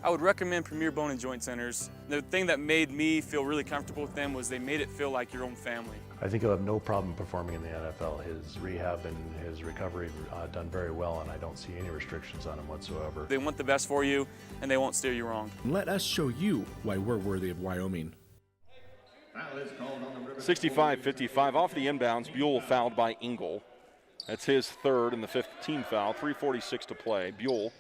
I would recommend Premier Bone and Joint Centers. The thing that made me feel really comfortable with them was they made it feel like your own family. I think he'll have no problem performing in the NFL. His rehab and his recovery done very well, and I don't see any restrictions on him whatsoever. They want the best for you, and they won't steer you wrong. Let us show you why we're worthy of Wyoming. 65-55 off the inbounds. Buell fouled by Engel. That's his third and the fifth team foul. 3:46 to play. Buell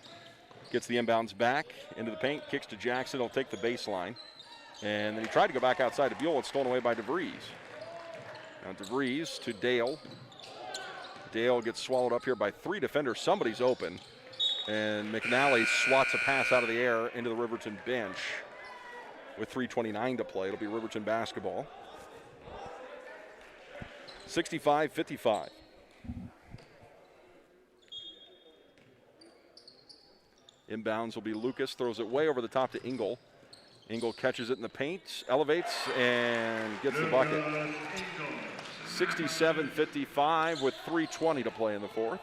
gets the inbounds back into the paint, kicks to Jackson. He'll take the baseline. And then he tried to go back outside to Buell. It's stolen away by DeVries. Now DeVries to Dale. Dale gets swallowed up here by three defenders. Somebody's open. And McNally swats a pass out of the air into the Riverton bench. With 3:29 to play, it'll be Riverton basketball. 65-55. Inbounds will be Lucas, throws it way over the top to Engel. Ingle catches it in the paint, elevates, and gets the bucket. 67-55 with 3:20 to play in the fourth.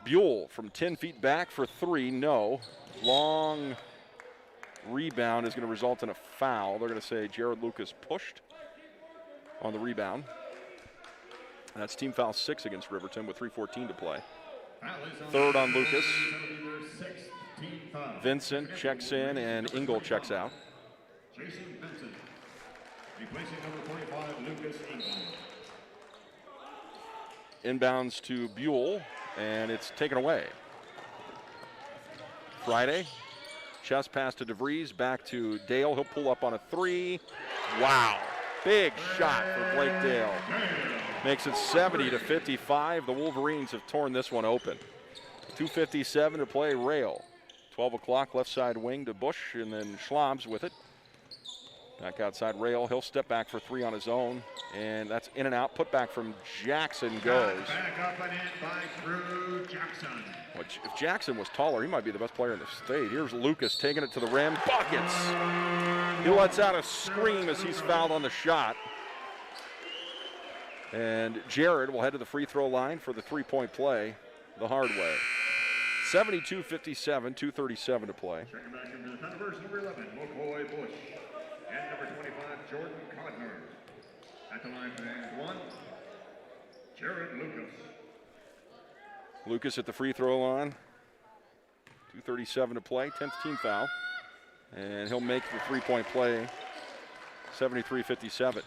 Buell from 10 feet back for three, no. Long rebound is going to result in a foul. They're going to say Jared Lucas pushed on the rebound. And that's team foul 6 against Riverton with 3:14 to play. Third on Lucas. Vincent checks in and Ingle checks out. Jason Vincent, replacing number 45, Lucas Ingle. Inbounds to Buell, and it's taken away. Friday, chest pass to DeVries, back to Dale. He'll pull up on a three. Wow, big shot for Blake Dale. Makes it 70-55. The Wolverines have torn this one open. 2:57 to play, Rail. 12 o'clock, left side wing to Bush, and then Schlobs with it. Back outside Rail. He'll step back for three on his own, and that's in and out. Put back from Jackson goes. Back up and in by Drew Jackson. If Jackson was taller, he might be the best player in the state. Here's Lucas taking it to the rim. Buckets! He lets out a scream as he's fouled on the shot. And Jared will head to the free throw line for the three-point play the hard way. 72-57, 2:37 to play. Checking back into the Thunderbirds, number 11, McCoy Bush. And number 25, Jordan Codner. At the line for and one, Jared Lucas. Lucas at the free throw line. 2:37 to play, 10th team foul. And he'll make the three-point play, 73-57.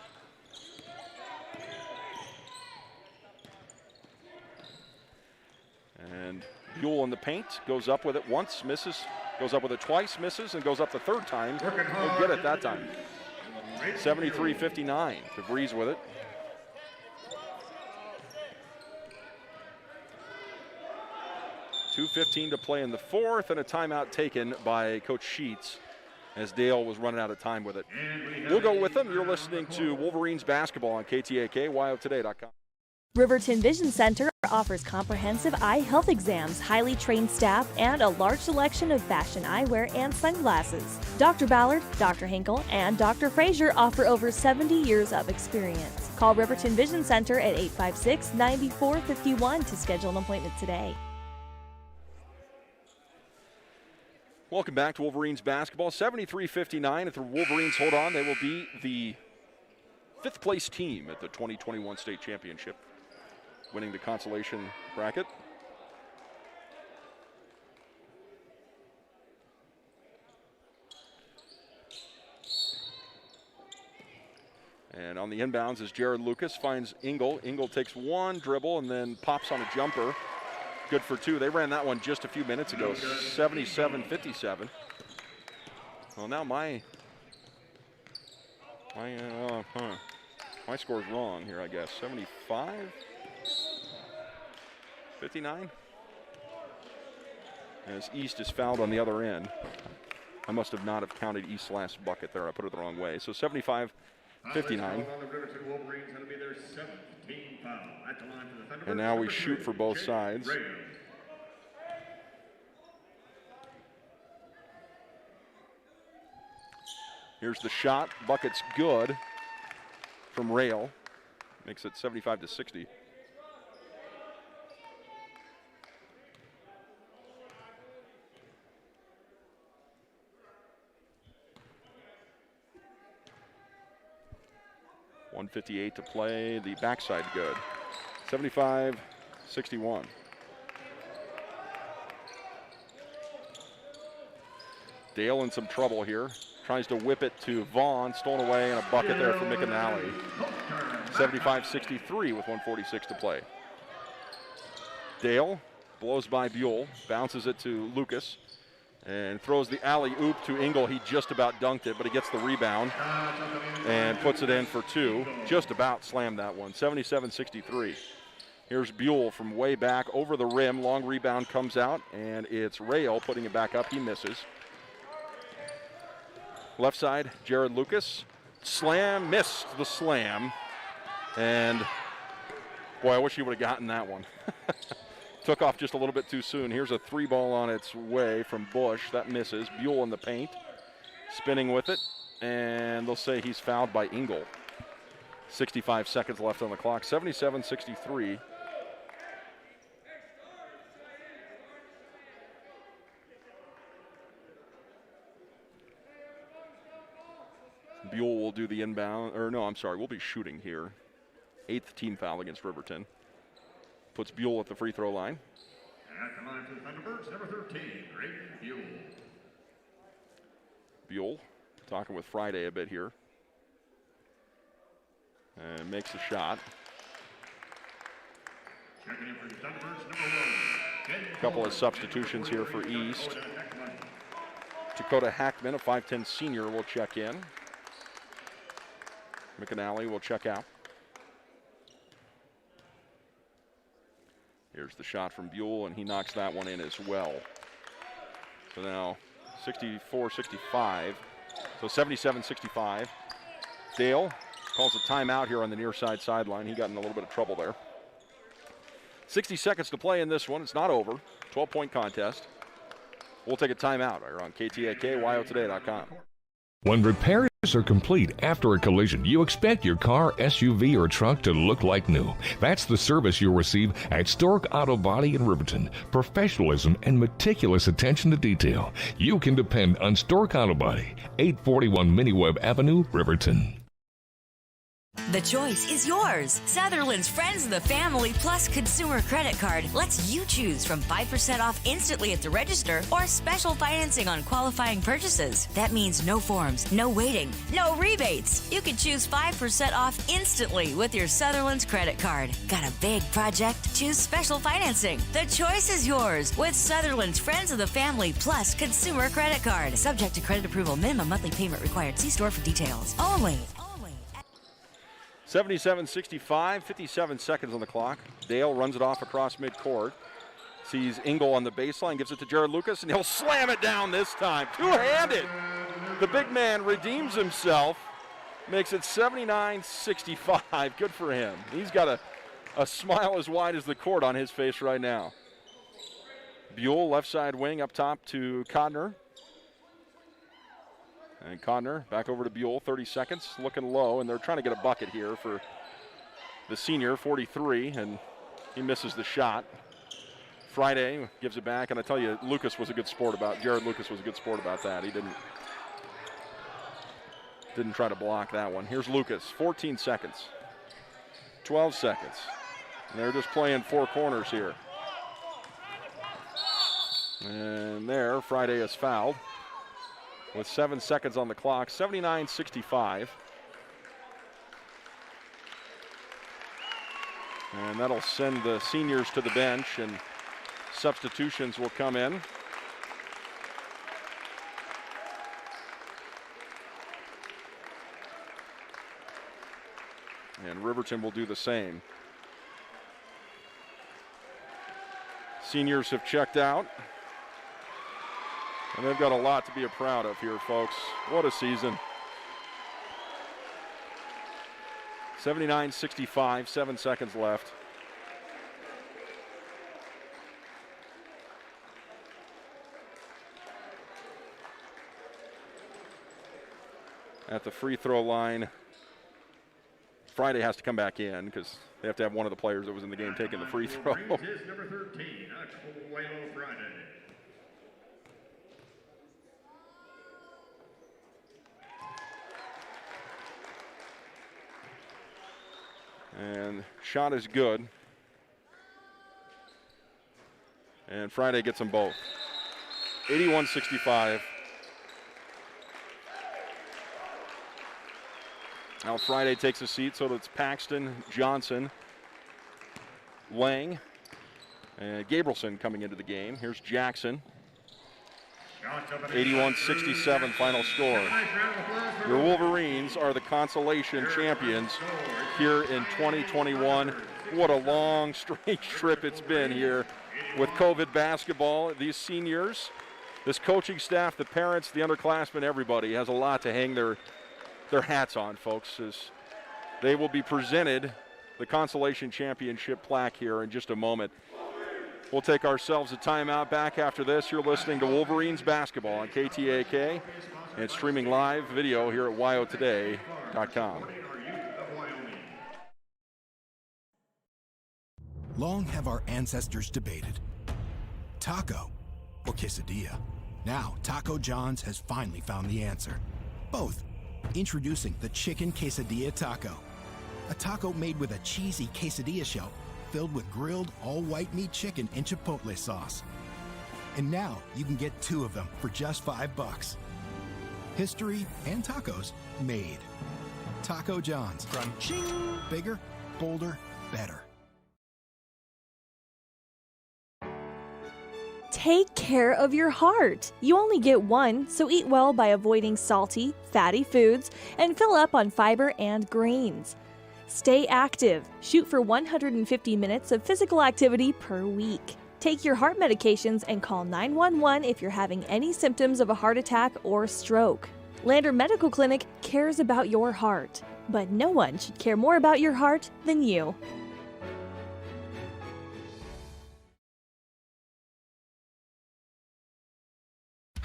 And Buell in the paint, goes up with it once, misses, goes up with it twice, misses, and goes up the third time. He'll get it that time. 73-59, DeVries with it. .2:15 to play in the fourth, and a timeout taken by Coach Sheets as Dale was running out of time with it. We'll go with them. You're listening to Wolverines basketball on KTAK, WyoToday.com. Riverton Vision Center offers comprehensive eye health exams, highly trained staff, and a large selection of fashion eyewear and sunglasses. Dr. Ballard, Dr. Hinkle, and Dr. Frazier offer over 70 years of experience. Call Riverton Vision Center at 856-9451 to schedule an appointment today. Welcome back to Wolverines basketball. 73-59. If the Wolverines hold on, they will be the fifth place team at the 2021 state championship, winning the consolation bracket. And on the inbounds is Jared Lucas, finds Ingle. Ingle takes one dribble and then pops on a jumper. Good for two. They ran that one just a few minutes ago, 77-57. Well, now my score's wrong here, I guess. 75-59. As East is fouled on the other end. I must have not have counted East's last bucket there. I put it the wrong way. So 75-59. And now we shoot for both sides. Here's the shot. Bucket's good from Rail. Makes it 75-60. .158 to play. The backside good. 75-61. Dale in some trouble here. Tries to whip it to Vaughn. Stolen away and a bucket there for McAnally. 75-63 with 1:46 to play. Dale blows by Buell. Bounces it to Lucas. And throws the alley-oop to Ingle. He just about dunked it, but he gets the rebound and puts it in for two. Just about slammed that one. 77-63. Here's Buell from way back over the rim. Long rebound comes out, and it's Rail putting it back up. He misses. Left side, Jared Lucas. Slam, missed the slam. And, boy, I wish he would have gotten that one. Took off just a little bit too soon. Here's a three ball on its way from Bush. That misses. Buell in the paint. spinning with it, and they'll say he's fouled by Engel. 65 seconds left on the clock, 77-63. Buell will do the inbound, or no, I'm sorry, we'll be shooting here. 8th team foul against Riverton. Puts Buell at the free throw line. At the line for the Thunderbirds, number 13, Grayson Buell. Buell talking with Friday a bit here. And makes a shot. Checking in for the Thunderbirds, number 1. A couple of substitutions here for East. Dakota Hackman, a 5'10 senior, will check in. McAnally will check out. Here's the shot from Buell, and he knocks that one in as well. So now 64-65, so 77-65. Dale calls a timeout here on the near side sideline. He got in a little bit of trouble there. 60 seconds to play in this one. It's not over. 12-point contest. We'll take a timeout here on KTAK, When repairs are complete after a collision, you expect your car, SUV, or truck to look like new. That's the service you'll receive at Stork Auto Body in Riverton. Professionalism and meticulous attention to detail. You can depend on Stork Auto Body, 841 Miniweb Avenue, Riverton. The choice is yours. Sutherland's Friends of the Family Plus Consumer Credit Card lets you choose from 5% off instantly at the register or special financing on qualifying purchases. That means no forms, no waiting, no rebates. You can choose 5% off instantly with your Sutherland's credit card. Got a big project? Choose special financing. The choice is yours with Sutherland's Friends of the Family Plus Consumer Credit Card. Subject to credit approval. Minimum monthly payment required. See store for details. Only 77-65, 57 seconds on the clock. Dale runs it off across midcourt. Sees Engel on the baseline, gives it to Jared Lucas, and he'll slam it down this time. Two-handed. The big man redeems himself, makes it 79-65. Good for him. He's got a smile as wide as the court on his face right now. Buell, left side wing, up top to Codner. And Codner back over to Buell, 30 seconds, looking low, and they're trying to get a bucket here for the senior, 43, and he misses the shot. Friday gives it back, and I tell you, Jared Lucas was a good sport about that. He didn't try to block that one. Here's Lucas, 14 seconds, 12 seconds, and they're just playing four corners here. And there, Friday is fouled with 7 seconds on the clock, 79-65. And that'll send the seniors to the bench, and substitutions will come in. And Riverton will do the same. Seniors have checked out. And they've got a lot to be proud of here, folks. What a season. 79-65, 7 seconds left. At the free throw line, Friday has to come back in because they have to have one of the players that was in the game taking the free throw. Is number 13, Aquilelo Friday. And shot is good. And Friday gets them both. 81-65. Now Friday takes a seat, so it's Paxton, Johnson, Lang, and Gabrielson coming into the game. Here's Jackson. 81-67 final score. Your Wolverines are the Consolation champions here in 2021. What a long, strange trip it's been here with COVID basketball. These seniors, this coaching staff, the parents, the underclassmen, everybody has a lot to hang their hats on, folks, as they will be presented the Consolation Championship plaque here in just a moment. We'll take ourselves a timeout. Back after this. You're listening to Wolverines basketball on KTAK and streaming live video here at wyotoday.com. Long have our ancestors debated taco or quesadilla. Now, Taco John's has finally found the answer. Both. Introducing the Chicken Quesadilla Taco. A taco made with a cheesy quesadilla shell filled with grilled all-white meat chicken and chipotle sauce. And now you can get 2 of them for just $5. History and tacos made. Taco John's. Crunching. Bigger, bolder, better. Take care of your heart. You only get one, so eat well by avoiding salty, fatty foods and fill up on fiber and grains. Stay active. Shoot for 150 minutes of physical activity per week. Take your heart medications and call 911 if you're having any symptoms of a heart attack or stroke. Lander Medical Clinic cares about your heart, but no one should care more about your heart than you.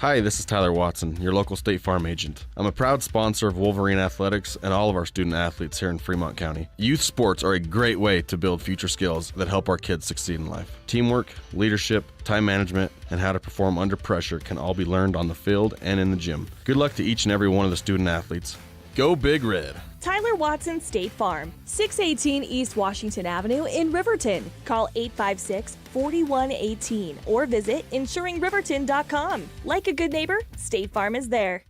Hi, this is Tyler Watson, your local State Farm agent. I'm a proud sponsor of Wolverine Athletics and all of our student athletes here in Fremont County. Youth sports are a great way to build future skills that help our kids succeed in life. Teamwork, leadership, time management, and how to perform under pressure can all be learned on the field and in the gym. Good luck to each and every one of the student athletes. Go Big Red! Tyler Watson State Farm, 618 East Washington Avenue in Riverton. Call 856-4118 or visit insuringriverton.com. Like a good neighbor, State Farm is there.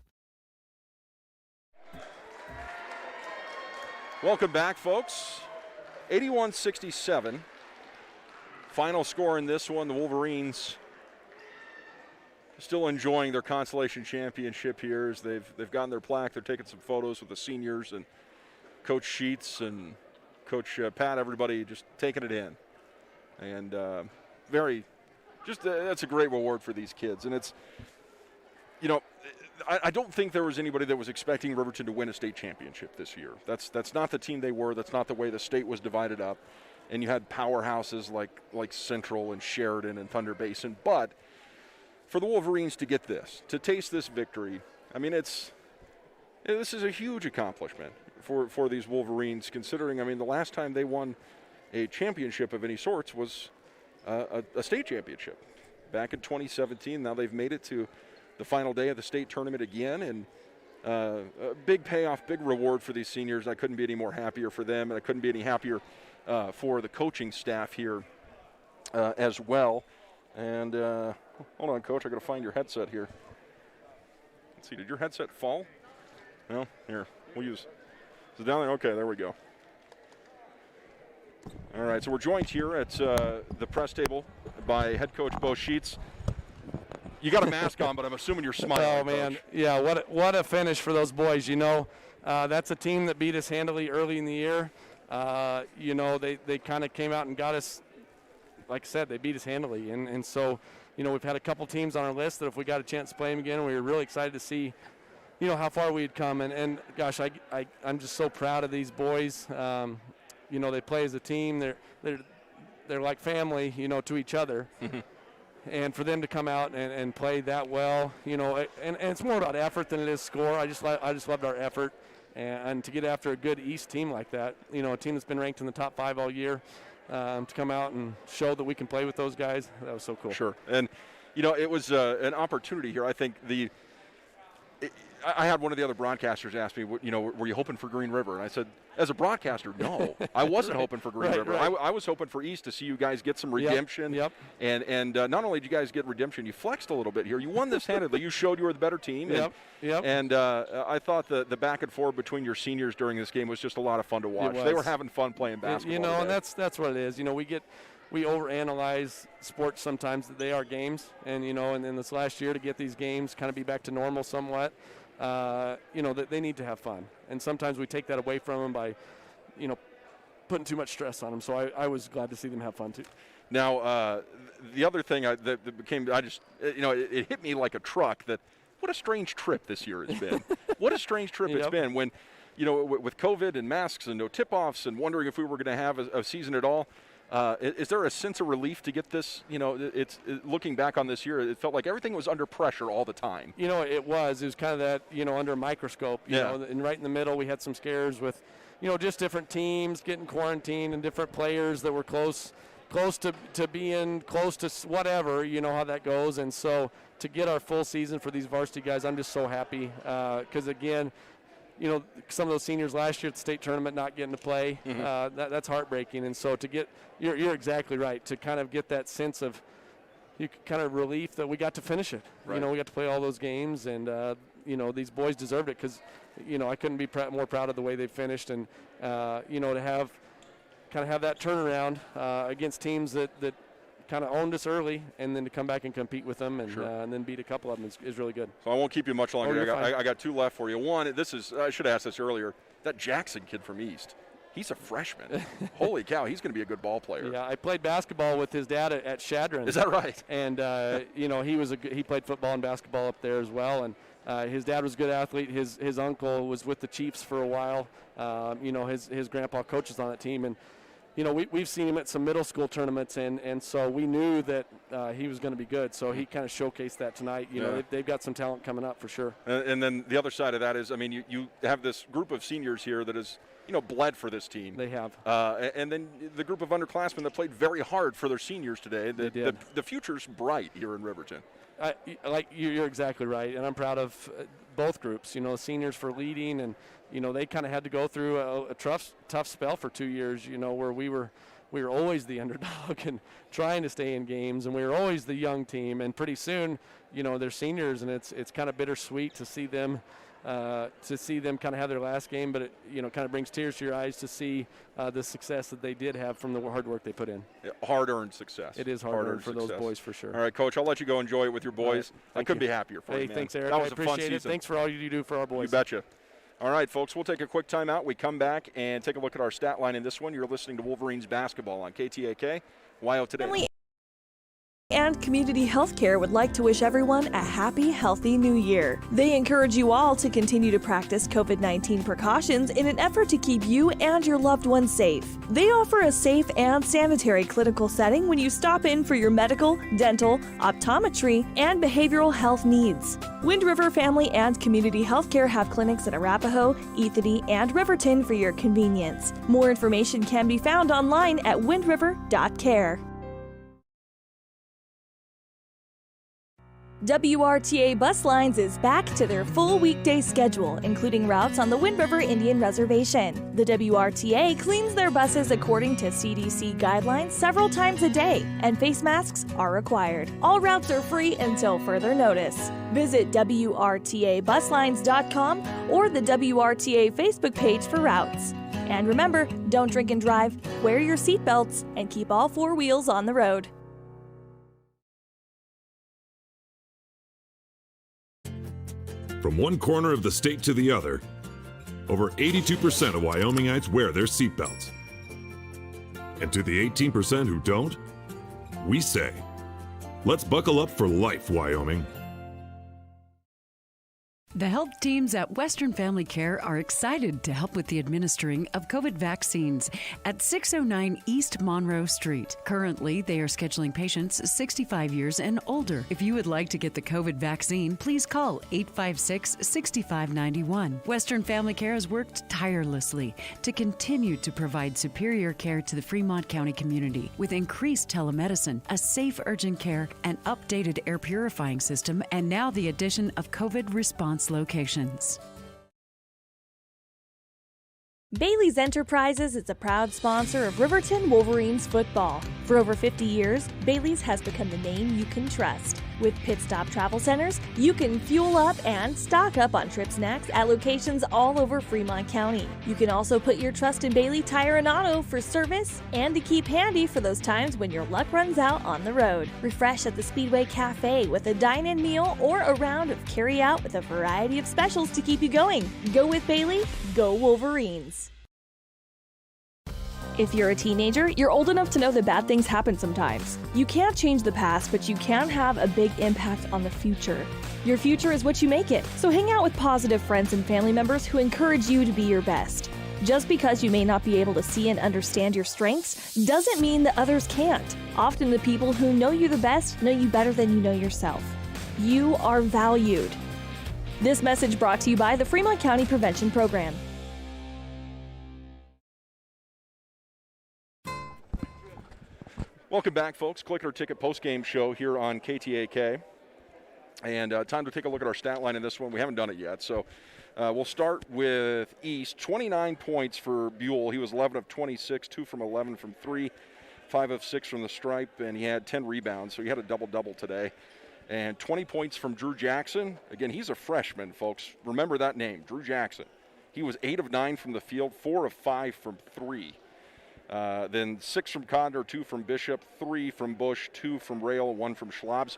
Welcome back, folks. 81-67. Final score in this one, the Wolverines still enjoying their Consolation Championship here as they've gotten their plaque. They're taking some photos with the seniors and Coach Sheets and Coach Pat, everybody just taking it in. And that's a great reward for these kids. And it's, I don't think there was anybody that was expecting Riverton to win a state championship this year. That's not the team they were. That's not the way the state was divided up. And you had powerhouses like Central and Sheridan and Thunder Basin. But for the Wolverines to get this, to taste this victory, I mean, this is a huge accomplishment for these Wolverines, considering, I mean, the last time they won a championship of any sorts was a state championship back in 2017. Now they've made it to the final day of the state tournament again, and a big payoff, big reward for these seniors. I couldn't be any more happier for them, and I couldn't be any happier for the coaching staff here as well. And hold on, Coach, I got to find your headset here. Let's see, did your headset fall? No, here, we'll use. Is it down there? Okay, there we go. All right, so we're joined here at the press table by head coach Bo Sheets. You got a mask on, but I'm assuming you're smiling. Oh, man. Coach. Yeah, what a finish for those boys. That's a team that beat us handily early in the year. They kind of came out and got us, like I said, they beat us handily. And so, we've had a couple teams on our list that if we got a chance to play them again, we were really excited to see, how far we'd come. And gosh, I'm just so proud of these boys. They play as a team. They're like family, to each other. And for them to come out and play that well, and it's more about effort than it is score. I just loved our effort. And to get after a good East team like that, a team that's been ranked in the top 5 all year, to come out and show that we can play with those guys, that was so cool. Sure. And, it was an opportunity here. I think I had one of the other broadcasters ask me, were you hoping for Green River? And I said, as a broadcaster, no. I wasn't hoping for Green River. Right. I was hoping for East to see you guys get some redemption. Yep. And not only did you guys get redemption, you flexed a little bit here. You won this handedly. You showed you were the better team. Yep. And I thought the back and forth between your seniors during this game was just a lot of fun to watch. They were having fun playing basketball. And that's what it is. We overanalyze sports sometimes that they are games. And, and in this last year to get these games kind of be back to normal somewhat, that they need to have fun. And sometimes we take that away from them by, putting too much stress on them. So I was glad to see them have fun too. Now, the other thing that became, it hit me like a truck that what a strange trip this year has been. What a strange trip it's been when, with COVID and masks and no tip-offs and wondering if we were going to have a season at all. Is there a sense of relief to get this? Looking back on this year, it felt like everything was under pressure all the time. It was kind of that, under a microscope, and right in the middle we had some scares with, just different teams getting quarantined and different players that were close to being close to whatever, how that goes. And so to get our full season for these varsity guys, I'm just so happy because, again, some of those seniors last year at the state tournament not getting to play, that's heartbreaking. And so to get, you're exactly right, to kind of get that sense of kind of relief that we got to finish it. Right. We got to play all those games, and, these boys deserved it because, I couldn't be more proud of the way they finished. And, to have that turnaround against teams that kind of owned us early, and then to come back and compete with them and then beat a couple of them is really good. So I won't keep you much longer. Oh, I got 2 left for you. One, I should have asked this earlier. That Jackson kid from East, he's a freshman. Holy cow, he's going to be a good ball player. Yeah, I played basketball with his dad at Shadron. Is that right? And he played football and basketball up there as well. And his dad was a good athlete. His uncle was with the Chiefs for a while. His grandpa coaches on that team, and we've seen him at some middle school tournaments, and so we knew that he was going to be good. So he kind of showcased that tonight. They've got some talent coming up for sure. And then the other side of that is, you have this group of seniors here that is, bled for this team. They have. And then the group of underclassmen that played very hard for their seniors today. The future's bright here in Riverton. You're exactly right, and I'm proud of both groups. Seniors for leading, and they kind of had to go through a tough spell for 2 years. Where we were always the underdog and trying to stay in games, and we were always the young team. And pretty soon, they're seniors, and it's kind of bittersweet to see them. Kind of have their last game, but it kind of brings tears to your eyes to see the success that they did have from the hard work they put in. Hard-earned success. It is hard-earned for those boys for sure. All right, Coach, I'll let you go enjoy it with your boys. Right. I couldn't be happier for you, man. Hey, thanks, Eric. That was I appreciate a fun it. season. Thanks for all you do for our boys. You betcha. All right, folks, we'll take a quick timeout. We come back and take a look at our stat line in this one. You're listening to Wolverines basketball on KTAK, WYO Today. Family and Community Healthcare would like to wish everyone a happy, healthy new year. They encourage you all to continue to practice COVID-19 precautions in an effort to keep you and your loved ones safe. They offer a safe and sanitary clinical setting when you stop in for your medical, dental, optometry, and behavioral health needs. Wind River Family and Community Healthcare have clinics in Arapahoe, Ethany, and Riverton for your convenience. More information can be found online at windriver.care. WRTA Bus Lines is back to their full weekday schedule, including routes on the Wind River Indian Reservation. The WRTA cleans their buses according to CDC guidelines several times a day, and face masks are required. All routes are free until further notice. Visit WRTABuslines.com or the WRTA Facebook page for routes. And remember, don't drink and drive, wear your seatbelts, and keep all 4 wheels on the road. From one corner of the state to the other, over 82% of Wyomingites wear their seatbelts. And to the 18% who don't, we say, let's buckle up for life, Wyoming. The health teams at Western Family Care are excited to help with the administering of COVID vaccines at 609 East Monroe Street. Currently, they are scheduling patients 65 years and older. If you would like to get the COVID vaccine, please call 856-6591. Western Family Care has worked tirelessly to continue to provide superior care to the Fremont County community with increased telemedicine, a safe urgent care, an updated air purifying system, and now the addition of COVID response locations. Bailey's Enterprises is a proud sponsor of Riverton Wolverines football. For over 50 years, Bailey's has become the name you can trust. With Pit Stop Travel Centers, you can fuel up and stock up on trip snacks at locations all over Fremont County. You can also put your trust in Bailey Tire and Auto for service and to keep handy for those times when your luck runs out on the road. Refresh at the Speedway Cafe with a dine-in meal or a round of carry-out with a variety of specials to keep you going. Go with Bailey, go Wolverines. If you're a teenager, you're old enough to know that bad things happen sometimes. You can't change the past, but you can have a big impact on the future. Your future is what you make it, so hang out with positive friends and family members who encourage you to be your best. Just because you may not be able to see and understand your strengths doesn't mean that others can't. Often the people who know you the best know you better than you know yourself. You are valued. This message brought to you by the Fremont County Prevention Program. Welcome back, folks. Click Our Ticket postgame show here on KTAK. And time to take a look at our stat line in this one. We haven't done it yet, so we'll start with East. 29 points for Buell. He was 11 of 26, 2 from 11 from 3, 5 of 6 from the stripe, and he had 10 rebounds, so he had a double-double today. And 20 points from Drew Jackson. Again, he's a freshman, folks. Remember that name, Drew Jackson. He was 8 of 9 from the field, 4 of 5 from 3. Then 6 from Codner, 2 from Bishop, 3 from Bush, 2 from Rail, 1 from Schlabs.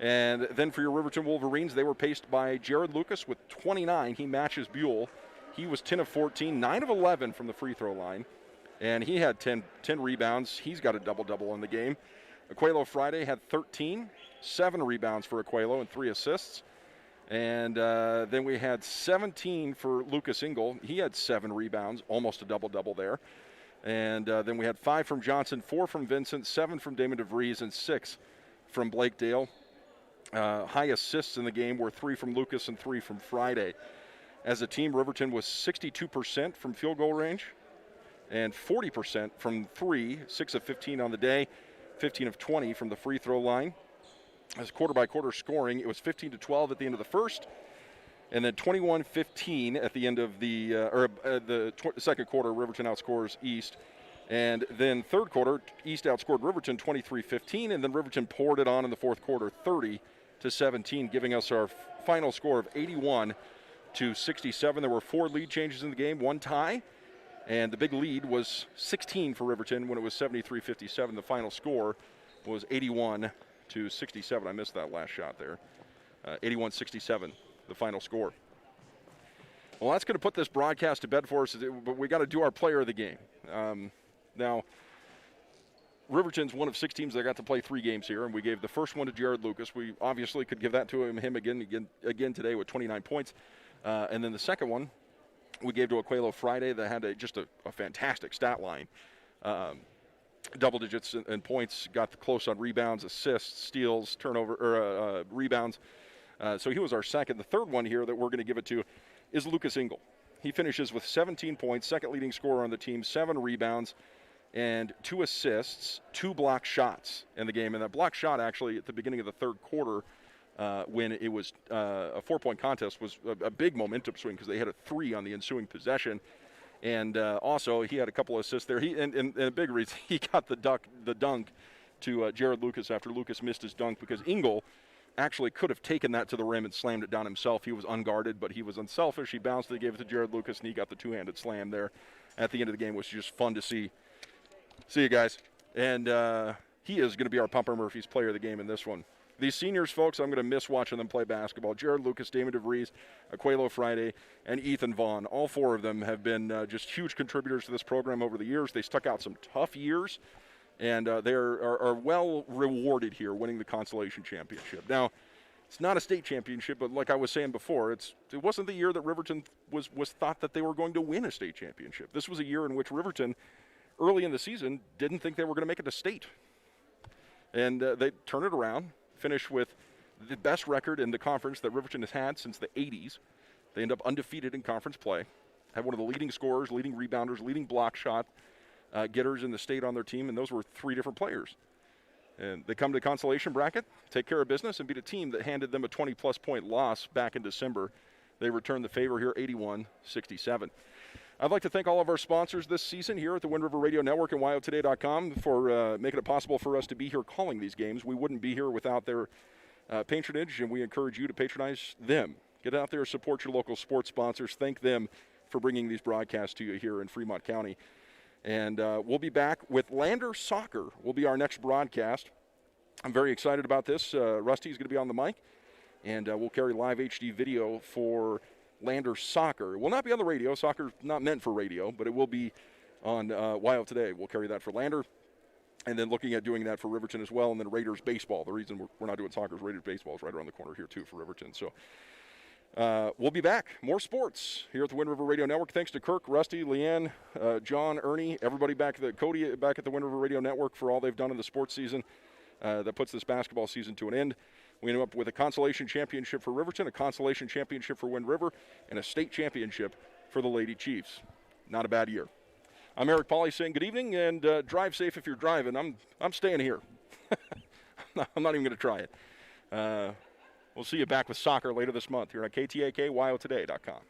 And then for your Riverton Wolverines, they were paced by Jared Lucas with 29. He matches Buell. He was 10 of 14, 9 of 11 from the free throw line. And he had 10 rebounds. He's got a double-double in the game. Aquelo Friday had 13, 7 rebounds for Aquelo and 3 assists. And then we had 17 for Lucas Engel. He had 7 rebounds, almost a double-double there. And then we had 5 from Johnson, 4 from Vincent, 7 from Damon DeVries, and 6 from Blake Dale. High assists in the game were 3 from Lucas and 3 from Friday. As a team, Riverton was 62% from field goal range and 40% from 3, 6 of 15 on the day, 15 of 20 from the free throw line. As quarter-by-quarter scoring, it was 15-12 at the end of the first, and then 21-15 at the end of the second quarter. Riverton outscores East. And then third quarter, East outscored Riverton 23-15, and then Riverton poured it on in the fourth quarter 30-17, giving us our final score of 81-67. There were 4 lead changes in the game, 1 tie, and the big lead was 16 for Riverton when it was 73-57. The final score was 81-67. I missed that last shot there. 81-67, the final score. Well, that's going to put this broadcast to bed for us, but we got to do our player of the game. Now, Riverton's one of 6 teams that got to play 3 games here, and we gave the first one to Jared Lucas. We obviously could give that to him again today with 29 points. And then the second one we gave to Aquelo Friday that had just a fantastic stat line. Double digits in points, got close on rebounds, assists, steals, rebounds. So he was our second. The third one here that we're going to give it to is Lucas Engel. He finishes with 17 points, second leading scorer on the team, 7 rebounds, and 2 assists, 2 block shots in the game. And that block shot actually at the beginning of the third quarter when it was a 4-point contest was a big momentum swing because they had a 3 on the ensuing possession. And also he had a couple of assists there. And a big reason he got the dunk to Jared Lucas after Lucas missed his dunk because Engel actually could have taken that to the rim and slammed it down himself. He was unguarded, but he was unselfish. He bounced it, gave it to Jared Lucas, and he got the 2-handed slam there at the end of the game, which was just fun to see. See you guys. And he is going to be our Pumper Murphy's player of the game in this one. These seniors, folks, I'm going to miss watching them play basketball. Jared Lucas, Damon DeVries, Aquelo Friday, and Ethan Vaughn. All 4 of them have been just huge contributors to this program over the years. They stuck out some tough years. And they are well rewarded here, winning the Consolation Championship. Now, it's not a state championship, but like I was saying before, it wasn't the year that Riverton was thought that they were going to win a state championship. This was a year in which Riverton, early in the season, didn't think they were going to make it to state. And they turned it around, finished with the best record in the conference that Riverton has had since the 80s. They end up undefeated in conference play, have one of the leading scorers, leading rebounders, leading block shot getters in the state on their team, and those were 3 different players. And they come to the consolation bracket, take care of business, and beat a team that handed them a 20-plus point loss back in December. They returned the favor here, 81-67. I'd like to thank all of our sponsors this season here at the Wind River Radio Network and WyoToday.com for making it possible for us to be here calling these games. We wouldn't be here without their patronage, and we encourage you to patronize them. Get out there, support your local sports sponsors. Thank them for bringing these broadcasts to you here in Fremont County. And we'll be back with Lander Soccer will be our next broadcast. I'm very excited about this. Rusty's going to be on the mic, and we'll carry live HD video for Lander Soccer. It will not be on the radio. Soccer's not meant for radio, but it will be on Wyo Today. We'll carry that for Lander, and then looking at doing that for Riverton as well, and then Raiders baseball. The reason we're not doing soccer is Raiders baseball is right around the corner here, too, for Riverton. So We'll be back. More sports here at the Wind River Radio Network. Thanks to Kirk, Rusty, Leanne, John, Ernie, everybody Cody back at the Wind River Radio Network for all they've done in the sports season that puts this basketball season to an end. We ended up with a consolation championship for Riverton, a consolation championship for Wind River, and a state championship for the Lady Chiefs. Not a bad year. I'm Eric Pauly saying good evening, and drive safe if you're driving. I'm staying here. I'm not even going to try it. We'll see you back with soccer later this month here on KTAK, WyoToday.com.